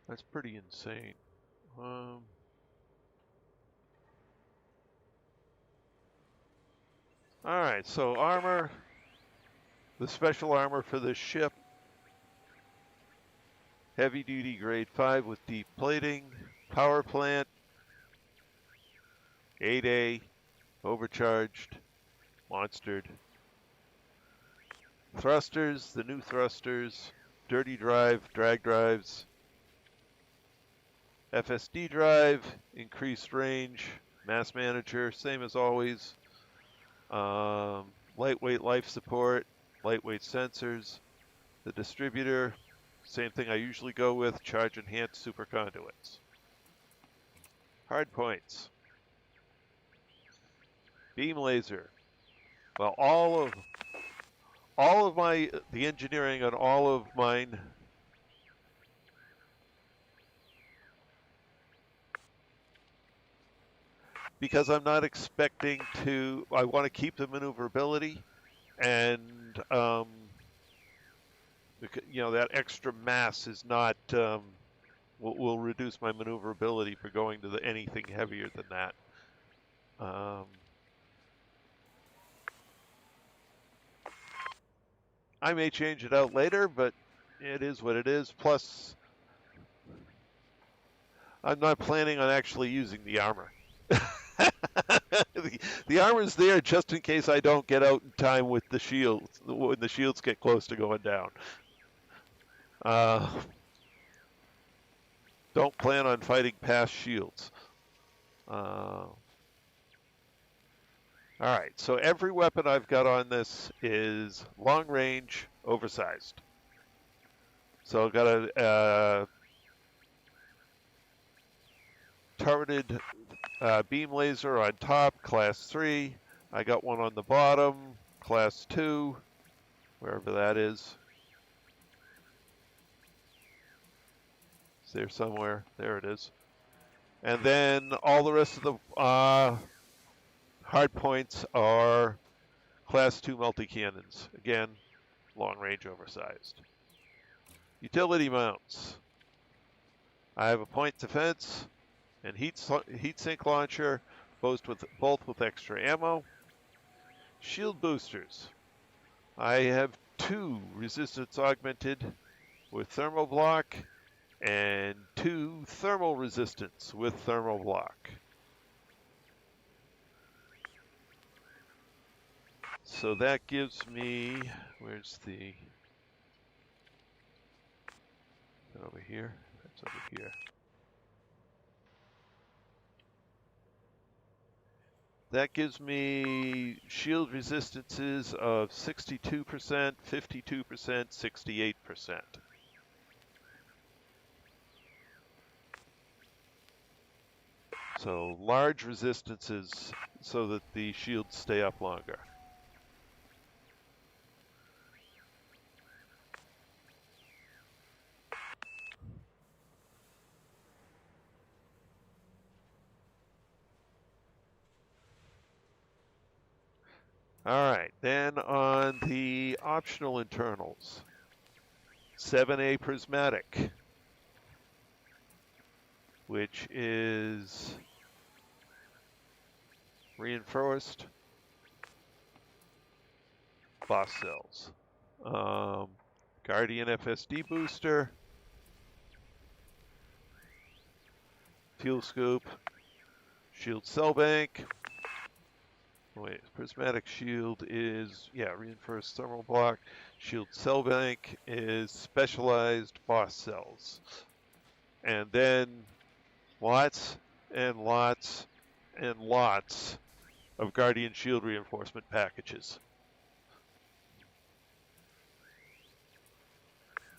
That's pretty insane. Alright, so armor. The special armor for this ship. Heavy duty grade 5 with deep plating. Power plant. 8A. Overcharged. Monstered. Thrusters, the new thrusters, dirty drive, drag drives, FSD drive, increased range, mass manager, same as always. Lightweight life support, lightweight sensors, the distributor, same thing I usually go with, charge enhanced super conduits. Hard points. Beam laser. Well, all of the engineering on all of mine because I'm not expecting to, I want to keep the maneuverability and, you know, that extra mass is not, will reduce my maneuverability for going to anything heavier than that. I may change it out later, but it is what it is. Plus, I'm not planning on actually using the armor. The armor's there just in case I don't get out in time with the shields, when the shields get close to going down. Don't plan on fighting past shields. All right, so every weapon I've got on this is long range, oversized. So I've got a turreted beam laser on top, class 3. I got one on the bottom, class 2, wherever that is. It's there somewhere. There it is. And then all the rest of the hard points are class 2 multi-cannons. Again, long range, oversized. Utility mounts. I have a point defense and heat sink launcher, both with extra ammo. Shield boosters. I have 2 resistance augmented with thermal block and 2 thermal resistance with thermal block. So that gives me, where's the, over here? That's over here. That gives me shield resistances of 62%, 52%, 68%. So large resistances so that the shields stay up longer. All right, then on the optional internals, 7A prismatic, which is reinforced boss cells. Guardian FSD booster, fuel scoop, shield cell bank. Wait, prismatic shield is, yeah, reinforced thermal block. Shield cell bank is specialized boss cells. And then lots and lots and lots of Guardian shield reinforcement packages.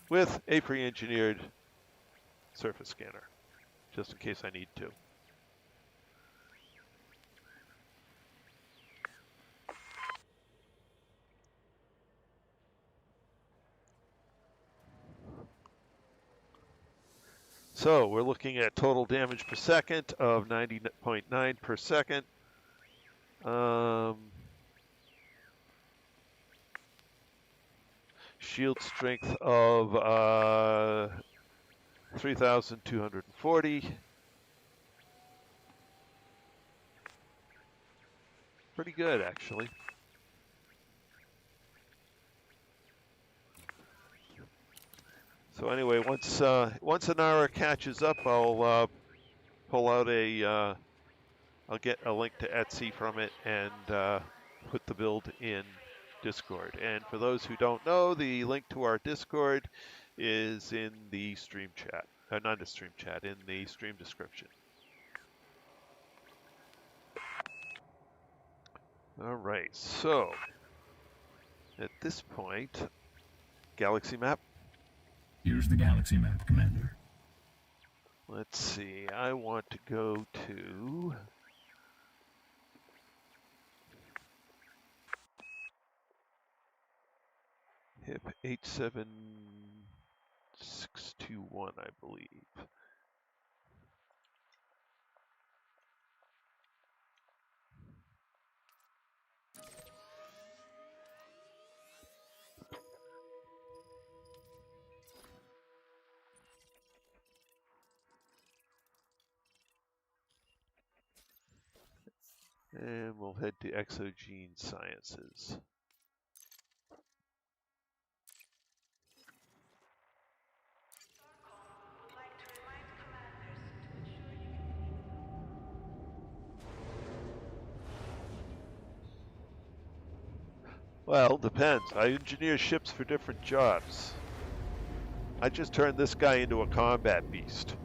With a pre-engineered surface scanner, just in case I need to. So we're looking at total damage per second of 90.9 per second. Shield strength of 3,240. Pretty good, actually. So anyway, once Inara catches up, I'll pull out I'll get a link to Etsy from it and put the build in Discord. And for those who don't know, the link to our Discord is in the stream chat. Not the stream chat, in the stream description. All right, so at this point, galaxy map. Here's the galaxy map, Commander. Let's see, I want to go to HIP 87621, I believe. And we'll head to Exogene Sciences. Well, depends. I engineer ships for different jobs. I just turned this guy into a combat beast.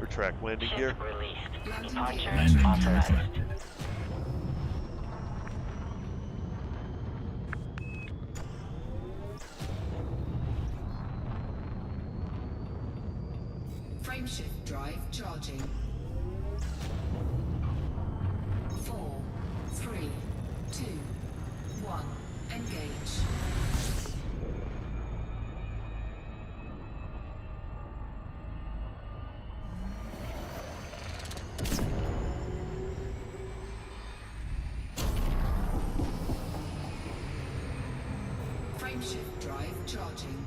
Retract landing gear. Ship released. Departure Landing gear authorized. retracted. Frameshift drive charging. 4, 3, 2, 1. Engage. Frameshift drive charging.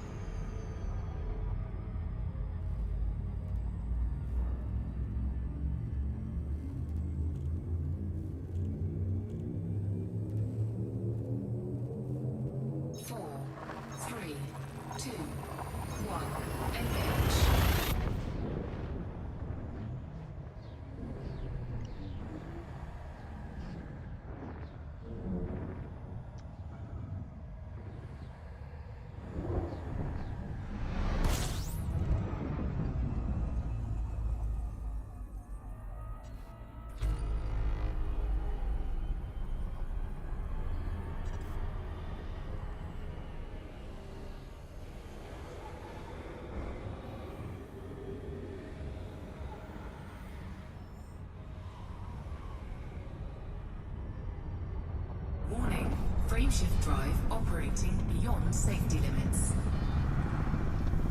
Warning, frameshift drive operating beyond safety limits.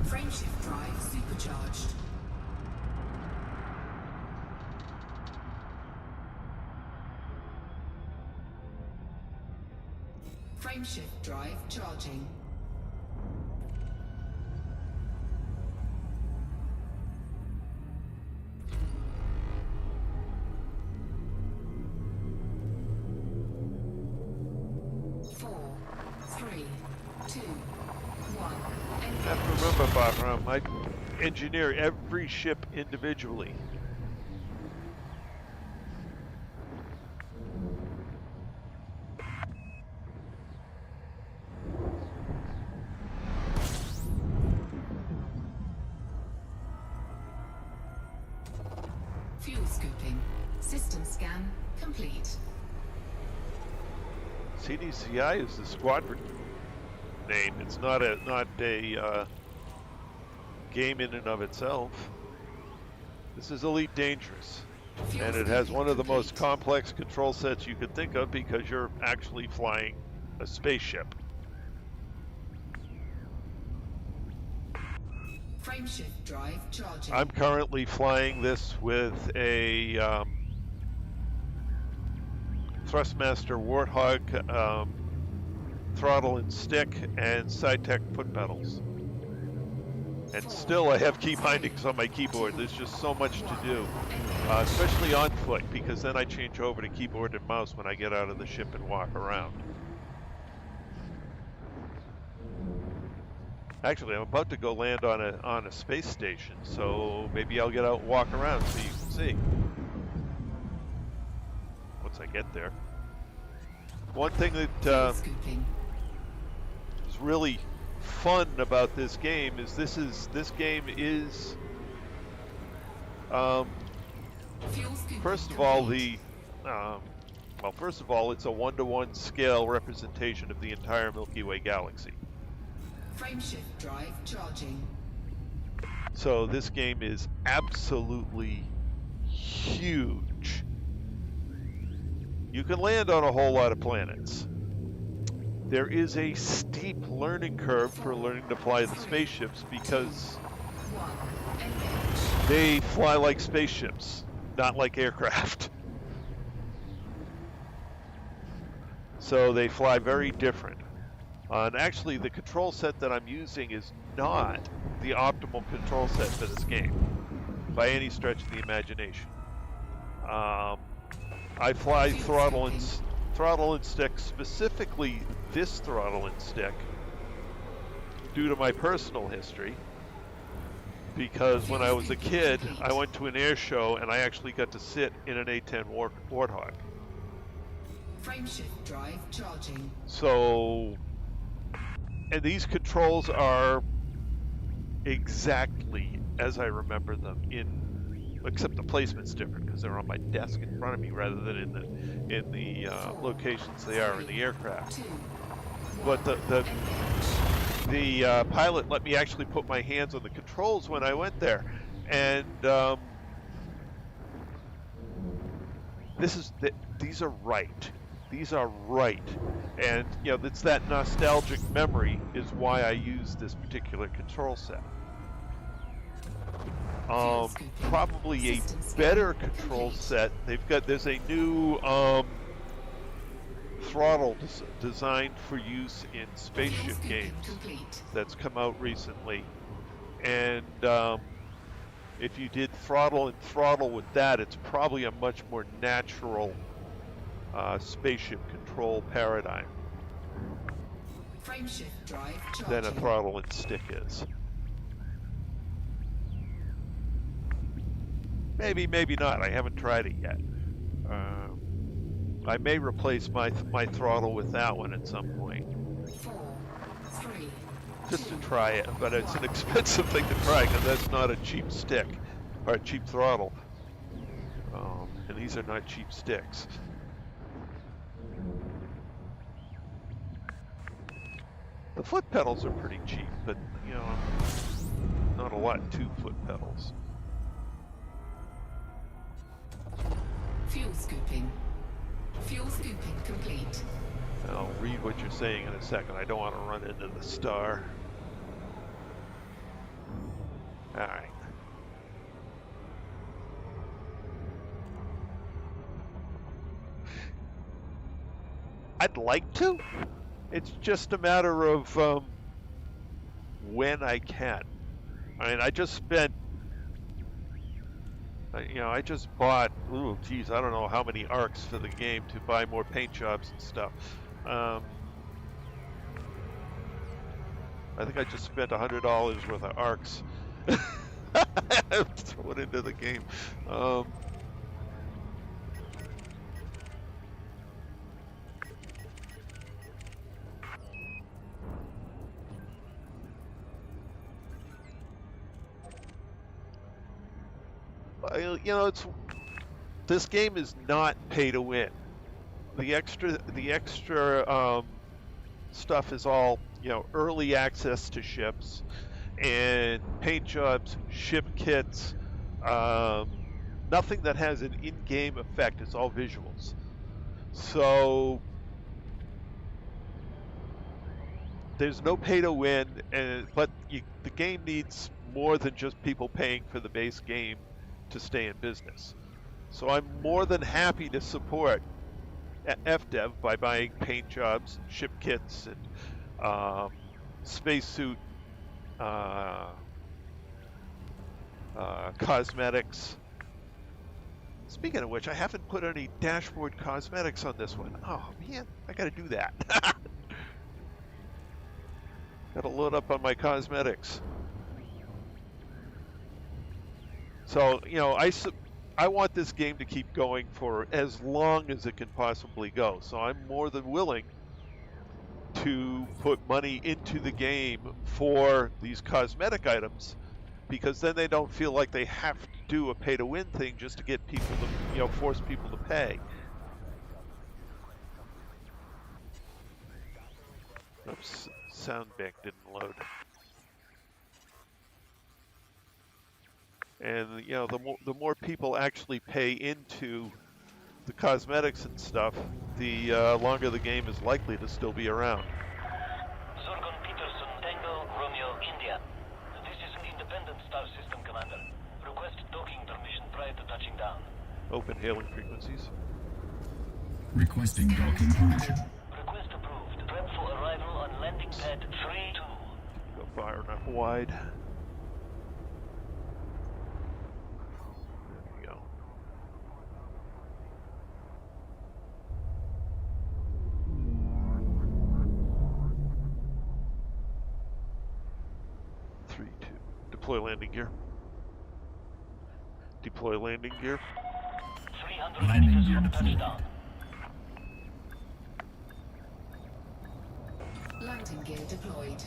Frameshift drive supercharged. Frameshift drive charging. Remember, Barbara, I engineer every ship individually. Fuel scooping. System scan complete. CDCI is the squadron name. It's not a game in and of itself. This is Elite Dangerous, and it has one of the most complex control sets you could think of because you're actually flying a spaceship. Frameshift drive charging. I'm currently flying this with a Thrustmaster Warthog throttle and stick and SideTech foot pedals. And still I have key bindings on my keyboard. There's just so much to do, especially on foot, because then I change over to keyboard and mouse when I get out of the ship and walk around. Actually, I'm about to go land on a space station, so maybe I'll get out and walk around so you can see. Once I get there. One thing that is really fun about this game is this game is first of all first of all, it's a 1-to-1 scale representation of the entire Milky Way galaxy. Frameshift drive charging. So this game is absolutely huge. You can land on a whole lot of planets. There is a steep learning curve for learning to fly the spaceships because they fly like spaceships, not like aircraft. So they fly very different. And actually, the control set that I'm using is not the optimal control set for this game, by any stretch of the imagination. I fly throttle and stick, specifically this throttle and stick, due to my personal history. Because when I was a kid, I went to an air show and I actually got to sit in an A-10 Warthog. Frameshift drive charging. So, and these controls are exactly as I remember them, except the placement's different because they're on my desk in front of me rather than in the locations they are in the aircraft. But the pilot let me actually put my hands on the controls when I went there, and these are right. These are right, and it's that nostalgic memory is why I use this particular control set. Probably a better control set. There's a new throttle designed for use in spaceship games that's come out recently, and if you did throttle and throttle with that, it's probably a much more natural spaceship control paradigm than a throttle and stick is. Maybe not. I haven't tried it yet. I may replace my throttle with that one at some point. 4, 3, just to try it, but it's an expensive thing to try because that's not a cheap stick or a cheap throttle. And these are not cheap sticks. The foot pedals are pretty cheap, but not a lot to foot pedals. Fuel scooping. Fuel scooping complete. I'll read what you're saying in a second. I don't want to run into the star. All right. I'd like to. It's just a matter of when I can. I mean, I just spent, I just bought, I don't know how many arcs for the game to buy more paint jobs and stuff. I think I just spent $100 worth of arcs. Throw it into the game. This game is not pay to win. The extra stuff is all early access to ships and paint jobs, ship kits. Nothing that has an in-game effect. It's all visuals. So there's no pay to win, but the game needs more than just people paying for the base game to stay in business. So I'm more than happy to support FDev by buying paint jobs, ship kits, and spacesuit cosmetics. Speaking of which, I haven't put any dashboard cosmetics on this one. Oh man, I gotta do that. Gotta load up on my cosmetics. So, you know, I want this game to keep going for as long as it can possibly go. So I'm more than willing to put money into the game for these cosmetic items, because then they don't feel like they have to do a pay-to-win thing just to get people to, you know, force people to pay. Oops, sound bank didn't load. And you know, the more people actually pay into the cosmetics and stuff, the longer the game is likely to still be around. Zorgon Peterson, Tango, Romeo, India. This is an independent star system commander. Request docking permission prior to touching down. Open hailing frequencies. Requesting docking permission. Request approved. Prep for arrival on landing pad 3-2. Go far enough wide. There we go. Three, two. Deploy landing gear. Deploy landing gear. 300 Landing meters gear from deployed. touchdown. Landing gear deployed.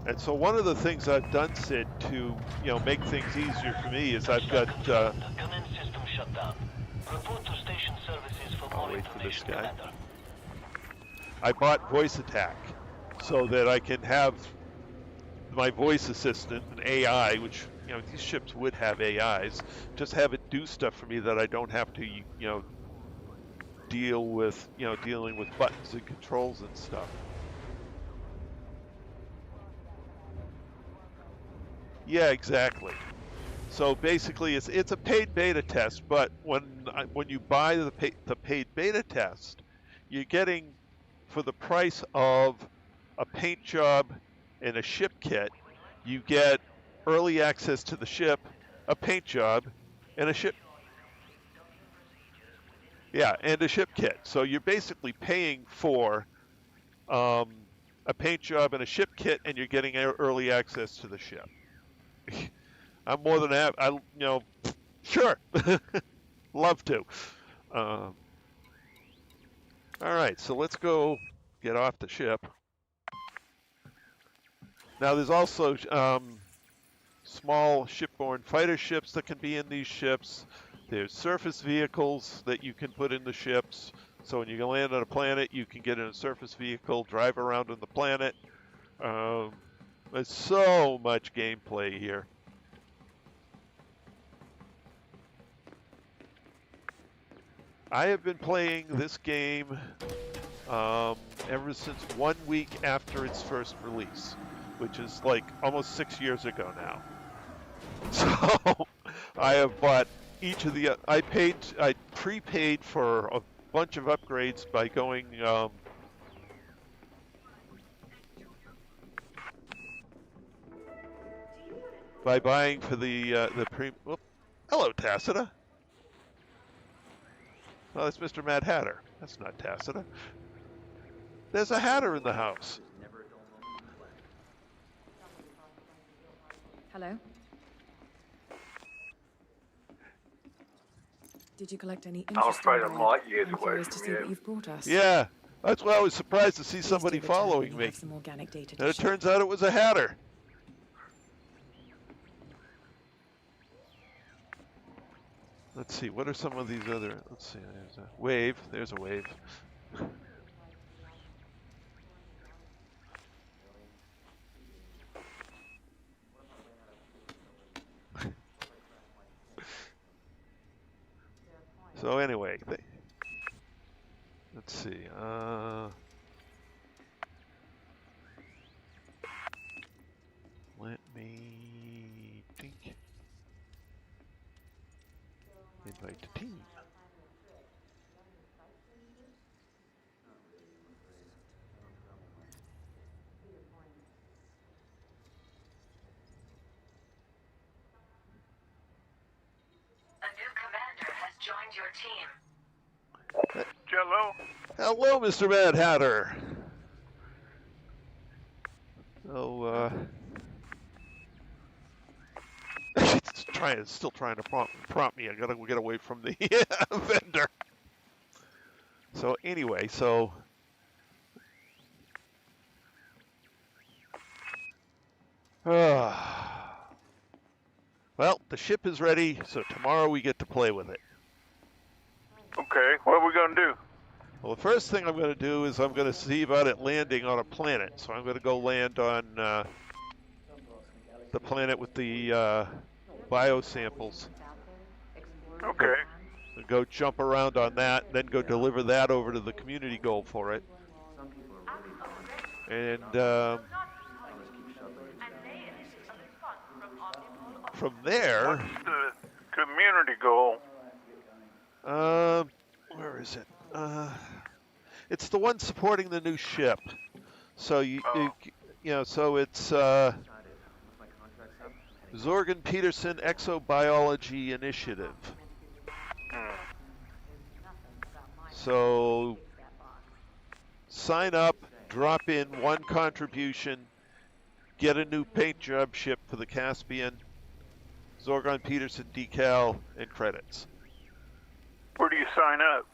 And so one of the things I've done, Sid, to, you know, make things easier for me is I've got. Commence system shutdown. Report to station services for I'll more wait for this information, guy. Commander. I bought voice attack so that I can have my voice assistant, an AI, which, you know, these ships would have AIs, just have it do stuff for me that I don't have to, you know, dealing with buttons and controls and stuff. Yeah, exactly. So basically, it's a paid beta test, but when you buy the paid beta test, you're getting, for the price of a paint job and a ship kit, you get early access to the ship, a paint job, and a ship. Yeah, and a ship kit. So you're basically paying for a paint job and a ship kit, and you're getting early access to the ship. I'm more than happy. Sure, love to. All right, so let's go get off the ship. Now, there's also small shipborne fighter ships that can be in these ships. There's surface vehicles that you can put in the ships. So when you land on a planet, you can get in a surface vehicle, drive around on the planet. There's so much gameplay here. I have been playing this game ever since 1 week after its first release, which is like almost 6 years ago now. So I have bought each of the. I prepaid for a bunch of upgrades by going. By buying for the pre. Whoop. Hello, Tacita. Oh, that's Mr. Mad Hatter. That's not Tacita. There's a Hatter in the house. Hello? Did you collect any I'm afraid I'm gold? light years I'm away curious to from see what you. you've brought us. Yeah, that's why I was surprised to see Please somebody do return when following you me. have some organic data to And it share. turns out it was a Hatter. Let's see, what are some of these other, let's see, there's a wave, there's a wave. So anyway, let's see, let me think. Invite the team. A new commander has joined your team. Jello? Hello, Mr. Mad Hatter. So, still trying to prompt me. I gotta get away from the vendor. So anyway, well, the ship is ready, so tomorrow we get to play with it. Okay, what are we gonna do? Well, the first thing I'm going to do is I'm going to see about it landing on a planet. So I'm going to go land on the planet with the biosamples. Okay. Go jump around on that, then go deliver that over to the community goal for it. And from there... What's the community goal? Where is it? It's the one supporting the new ship. So so it's Zorgan Peterson Exobiology Initiative. So sign up, drop in one contribution, get a new paint job ship for the Caspian, Zorgan Peterson decal, and credits. Where do you sign up?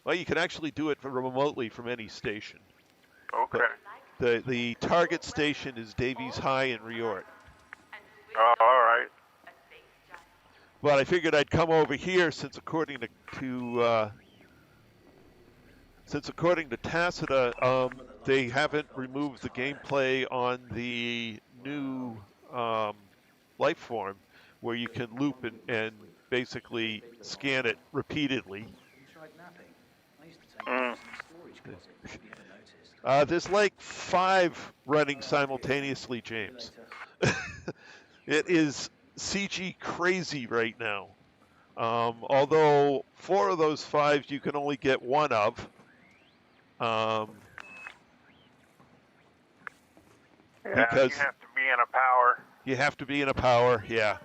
Well, you can actually do it remotely from any station. Okay. But the target station is Davies High in Riort. All right. But I figured I'd come over here since according to Tacita, they haven't removed the gameplay on the new life form, where you can loop and basically scan it repeatedly. There's like 5 running simultaneously, James. It is CG crazy right now. Although 4 of those 5 you can only get one of. Because you have to be in a power. You have to be in a power, yeah.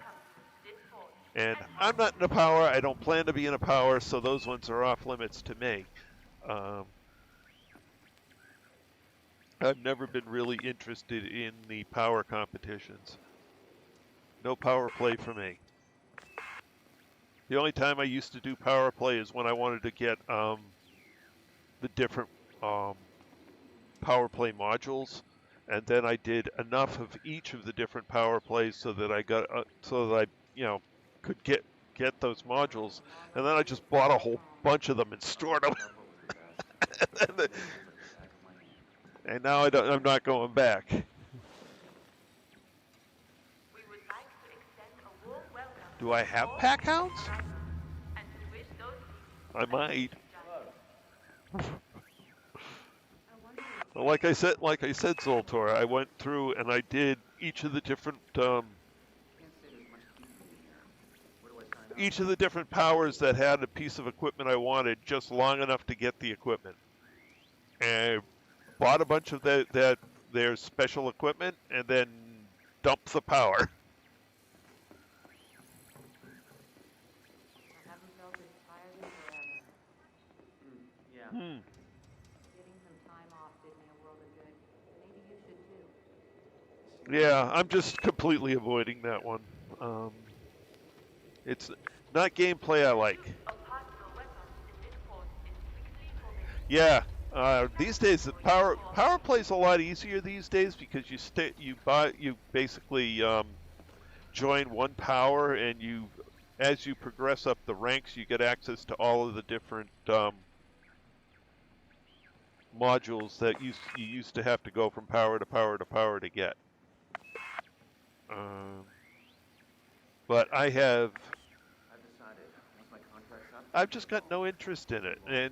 And I'm not in a power. I don't plan to be in a power, so those ones are off limits to me. I've never been really interested in the power competitions. No power play for me. The only time I used to do power play is when I wanted to get the different power play modules, and then I did enough of each of the different power plays so that I got could get those modules, and then I just bought a whole bunch of them and stored them. And now I'm not going back. Do I have pack hounds? I might. Well, like I said, Zoltor, I went through and I did each of the different powers that had a piece of equipment I wanted just long enough to get the equipment, and I bought a bunch of their special equipment and then dumped the power. Yeah, I'm just completely avoiding that one. It's not gameplay I like. Yeah, these days the power play's a lot easier these days because you basically join one power, and as you progress up the ranks, you get access to all of the different modules that you used to have to go from power to power to power to get. But I've just got no interest in it, and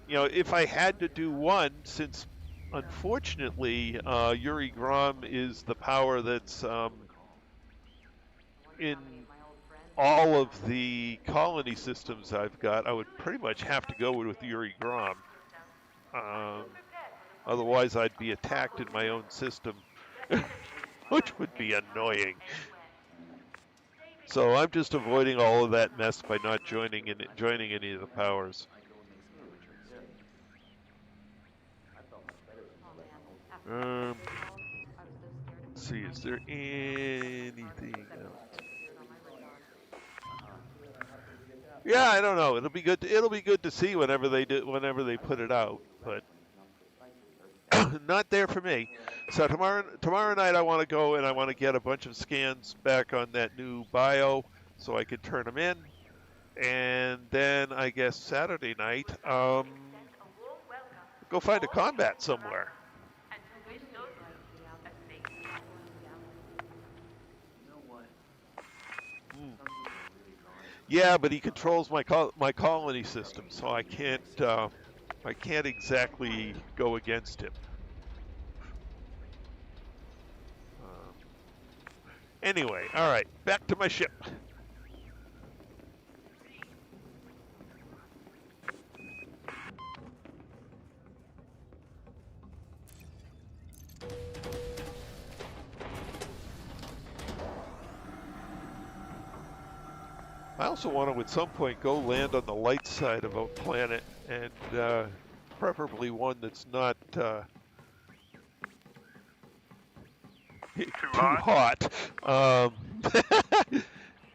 if I had to do one, since unfortunately Yuri Grom is the power that's in all of the colony systems I've got, I would pretty much have to go with Yuri Grom. Otherwise, I'd be attacked in my own system, which would be annoying. So I'm just avoiding all of that mess by not joining any of the powers. Let's see, is there anything else? Yeah, I don't know. It'll be good. It'll be good to see whenever they put it out, but not there for me. So tomorrow night I want to go and I want to get a bunch of scans back on that new bio so I can turn them in, and then I guess Saturday night go find a combat somewhere. Yeah, but he controls my colony system, so I can't exactly go against him. Anyway, all right, back to my ship. I also want to, at some point, go land on the light side of a planet, and preferably one that's not too hot.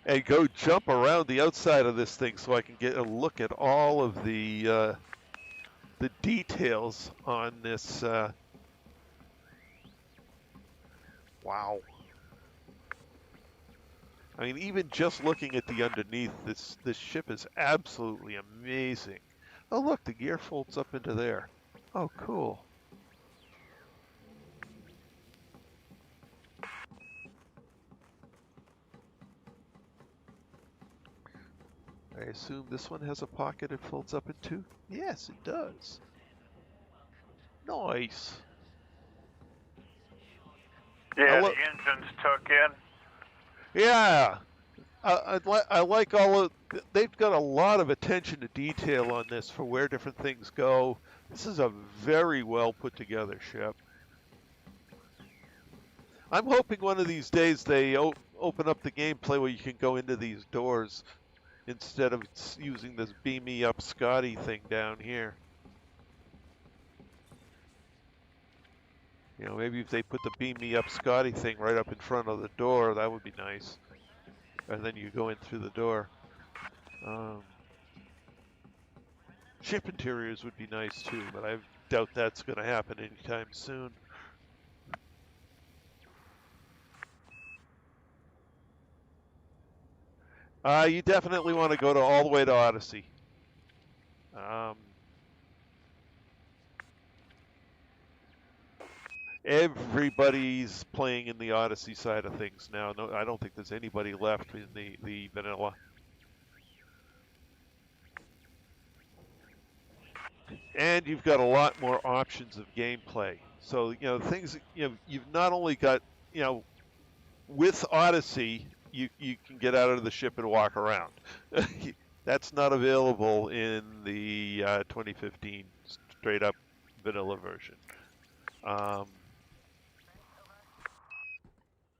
And go jump around the outside of this thing so I can get a look at all of the details on this. Wow. I mean, even just looking at the underneath, this ship is absolutely amazing. Oh, look, the gear folds up into there. Oh, cool. I assume this one has a pocket it folds up into? Yes, it does. Nice. Yeah, the engine's tuck in. Yeah. I like all of. They've got a lot of attention to detail on this for where different things go. This is a very well put together ship. I'm hoping one of these days they open up the gameplay where you can go into these doors instead of using this beam me up Scotty thing down here. You know, maybe if they put the beam me up Scotty thing right up in front of the door, that would be nice. And then you go in through the door. Ship interiors would be nice too, but I doubt that's going to happen anytime soon. You definitely want to go all the way to Odyssey. Everybody's playing in the Odyssey side of things now. No, I don't think there's anybody left in the vanilla. And you've got a lot more options of gameplay. So, you know, things, you know, you've not only got, you know, with Odyssey, you can get out of the ship and walk around. That's not available in the 2015 straight up vanilla version.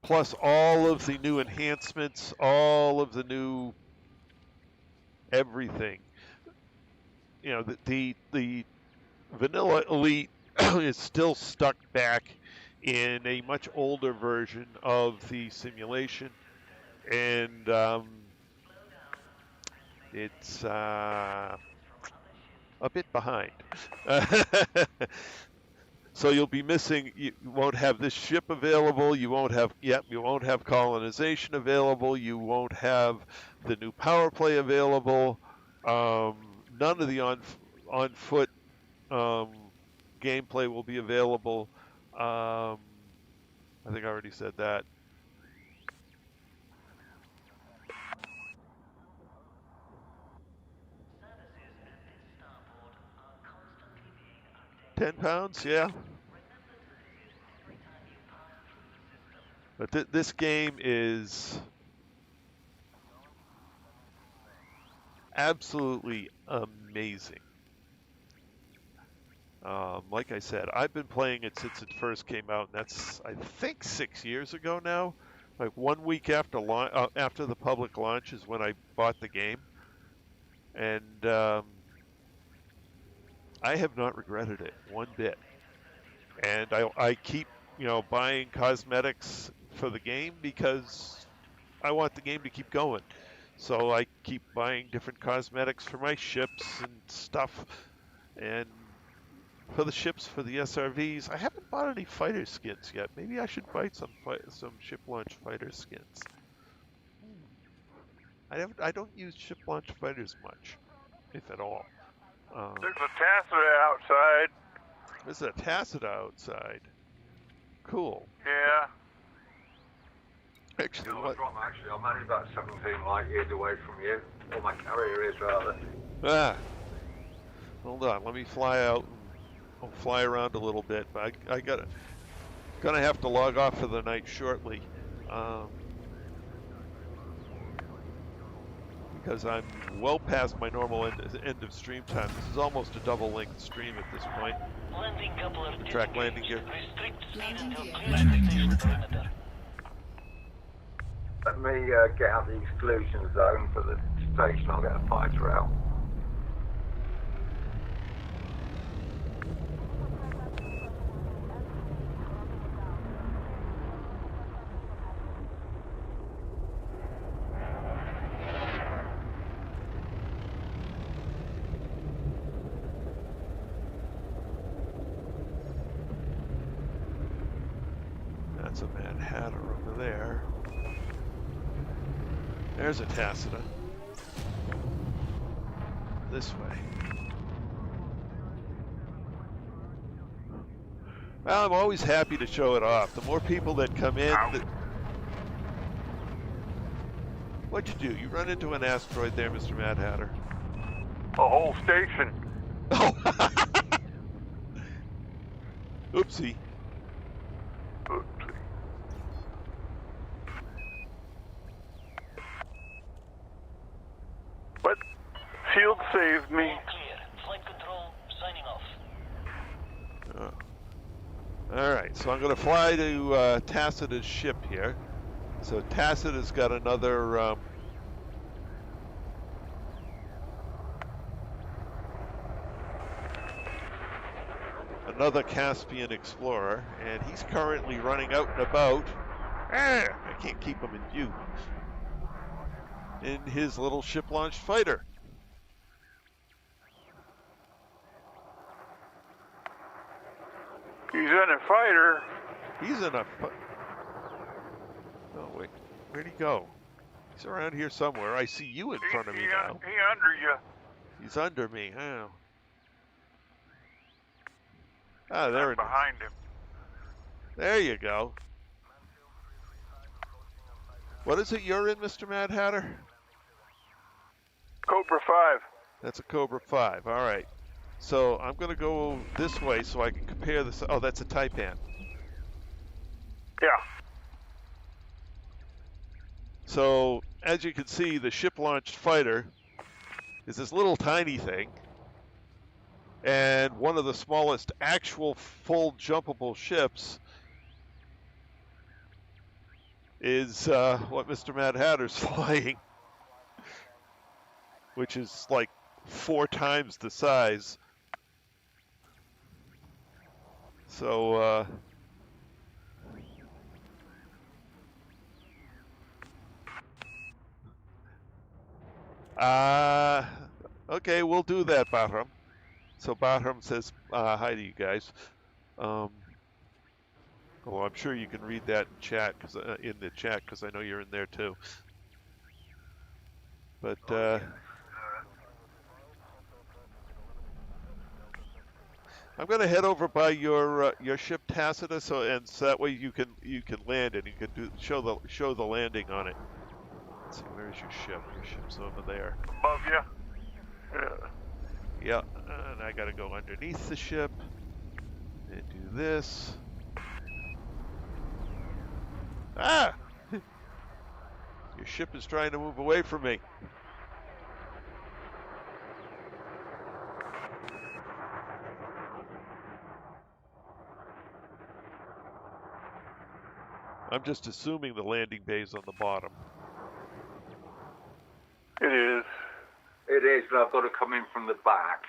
Plus all of the new enhancements, all of the new everything. You know, the vanilla Elite is still stuck back in a much older version of the simulation, and it's a bit behind. So you'll be missing. You won't have this ship available. You won't have. Yep. You won't have colonization available. You won't have the new power play available. None of the on foot gameplay will be available. I think I already said that. £10, yeah. But this game is absolutely amazing. Like I said, I've been playing it since it first came out, and that's, I think, 6 years ago now. Like 1 week after after the public launch is when I bought the game, and I have not regretted it one bit. And I keep, buying cosmetics for the game because I want the game to keep going. So I keep buying different cosmetics for my ships and stuff. And for the ships, for the SRVs, I haven't bought any fighter skins yet. Maybe I should buy some ship launch fighter skins. I don't use ship launch fighters much, if at all. There's a Tacita outside. There's a Tacita outside. Cool. Yeah. Actually, what? I'm only about 17 light years away from you. Or my carrier is, rather. Ah. Hold on. Let me fly out. I'll fly around a little bit. But I gonna have to log off for the night shortly. Because I'm well past my normal end of stream time. This is almost a double length stream at this point. Track landing gear. Landing gear retracted. Let me get out the exclusion zone for the station. I'll get a fighter out. That's a Mad Hatter over there. There's a Tacita. This way. Well, I'm always happy to show it off. The more people that come in... What'd you do? You run into an asteroid there, Mr. Mad Hatter. A whole station. Oh! Oopsie. What? Shield saved me. All clear. Flight control signing off. Alright, so I'm going to fly to Tacita's ship here. So Tacita's got another... another Caspian explorer, and he's currently running out and about. I can't keep him in view. In his little ship-launched fighter. He's in a fighter. He's in a... Oh, wait. Where'd he go? He's around here somewhere. I see you in front of me now. He under you. He's under me. Oh. Ah, there it is. Behind him. There you go. What is it you're in, Mr. Mad Hatter? Cobra 5. That's a Cobra 5. All right. So I'm going to go this way so I can compare this. Oh, that's a Taipan. Yeah. So as you can see, the ship-launched fighter is this little tiny thing. And one of the smallest actual full jumpable ships is what Mr. Mad Hatter's flying, which is like 4 times the size. So, okay, we'll do that, Bahram. So Bahram says hi to you guys. Well, I'm sure you can read that in chat, in the chat, because I know you're in there too. But I'm going to head over by your ship Tacita, so that way you can land and you can show the landing on it. Let's see, where's your ship? Your ship's over there. Above you. Yeah. Yeah, and I got to go underneath the ship and do this. Ah! Your ship is trying to move away from me. I'm just assuming the landing bay is on the bottom. It is. It is, but I've got to come in from the back.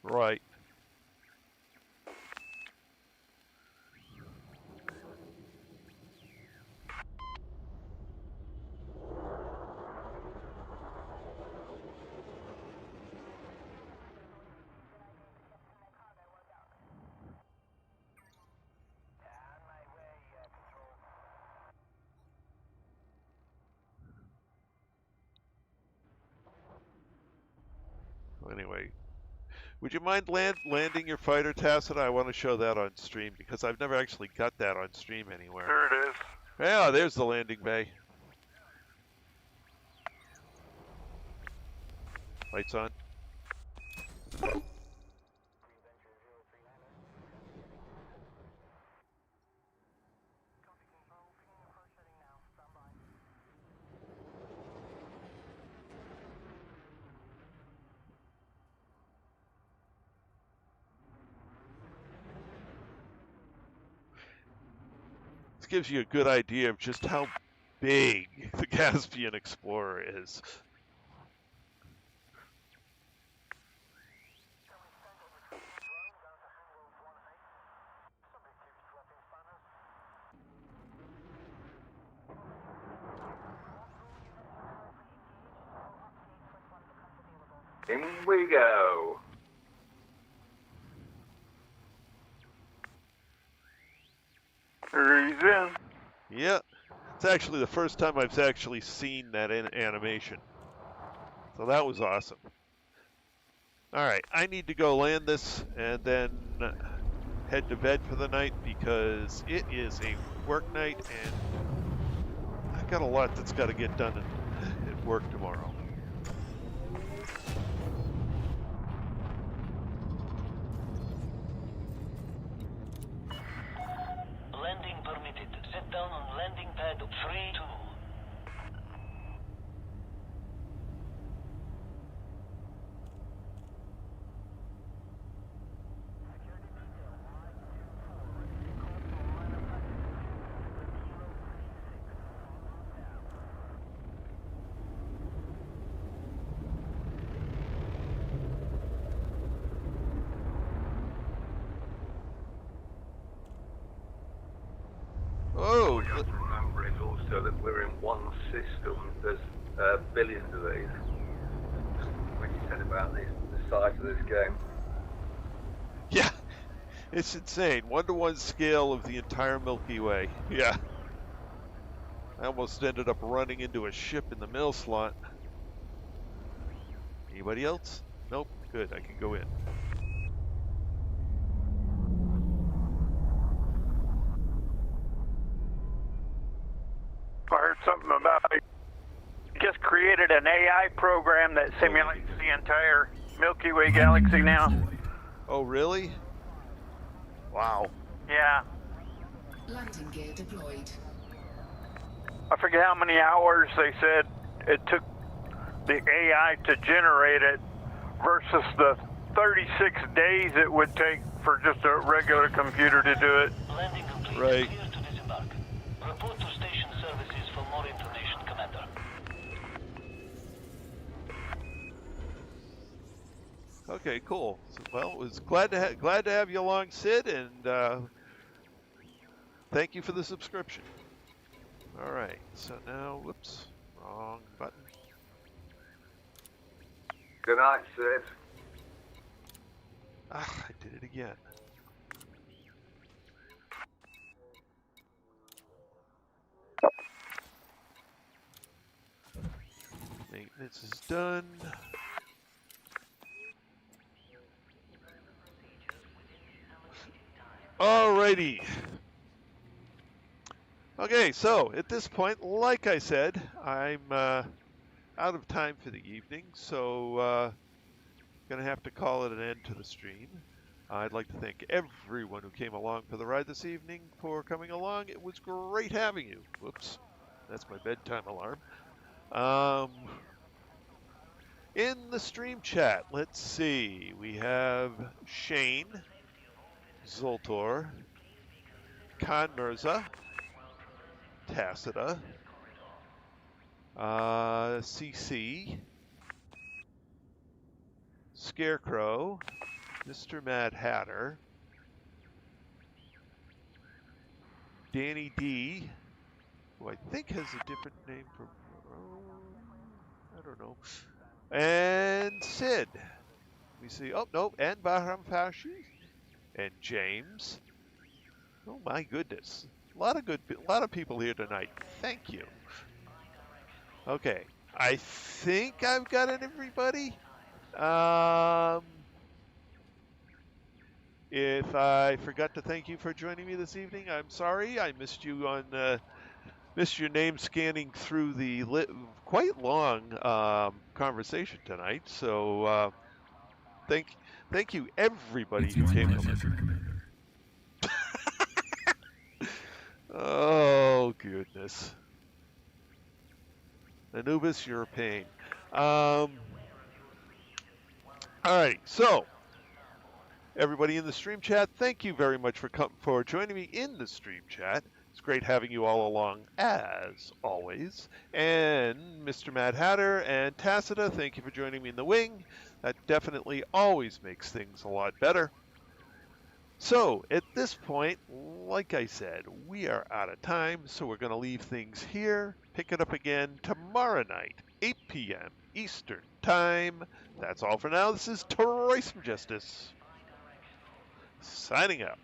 Right. Anyway, would you mind landing your fighter, Tacita? I want to show that on stream because I've never actually got that on stream anywhere. There it is. Yeah, there's the landing bay. Lights on. This gives you a good idea of just how big the Caspian Explorer is. In we go. There he's in. Yeah, it's actually the first time I've actually seen that animation. So that was awesome. All right, I need to go land this and then head to bed for the night because it is a work night and I've got a lot that's got to get done at work tomorrow. Landing permitted. Sit down on landing pad 3-2. Oh, What you have to remember is also that we're in one system. There's billions of these. When you said about the size of this game. yeah, it's insane. 1-to-1 scale of the entire Milky Way. Yeah. I almost ended up running into a ship in the middle slot. Anybody else? Nope. Good, I can go in. I heard something about it. Just created an AI program that simulates the entire Milky Way galaxy now. Oh, really? Wow. Yeah. Landing gear deployed. I forget how many hours they said it took the AI to generate it versus the 36 days it would take for just a regular computer to do it. Landing complete. Right. Clear to disembark. Report to station services for more information, Commander. Okay, cool. So, well, it was glad to have you along, Sid, and thank you for the subscription. All right, so now, whoops, wrong button. Good night, Sid. Ah, I did it again. Maintenance is done. Alrighty. Okay, so at this point, like I said, I'm out of time for the evening, so gonna have to call it an end to the stream. I'd like to thank everyone who came along for the ride this evening for coming along. It was great having you. Whoops, that's my bedtime alarm. In the stream chat, let's see. We have Shane, Zoltor, Khan Mirza, Tacita, CC, Scarecrow, Mr. Mad Hatter, Danny D, who I think has a different name from, I don't know, and Sid. We see, oh, nope, and Bahram Fashi, and James. Oh my goodness. A lot of people here tonight. Thank you. Okay, I think I've got everybody. If I forgot to thank you for joining me this evening, I'm sorry. I missed you on missed your name scanning through the quite long conversation tonight. So thank you everybody It's who my came. pleasure, Commander. Oh goodness, Anubis, you're a pain. All right, so. Everybody in the stream chat, thank you very much for joining me in the stream chat. It's great having you all along, as always. And Mr. Mad Hatter and Tacita, thank you for joining me in the wing. That definitely always makes things a lot better. So, at this point, like I said, we are out of time, so we're going to leave things here. Pick it up again tomorrow night, 8 p.m. Eastern Time. That's all for now. This is Toys from Justice. Signing out.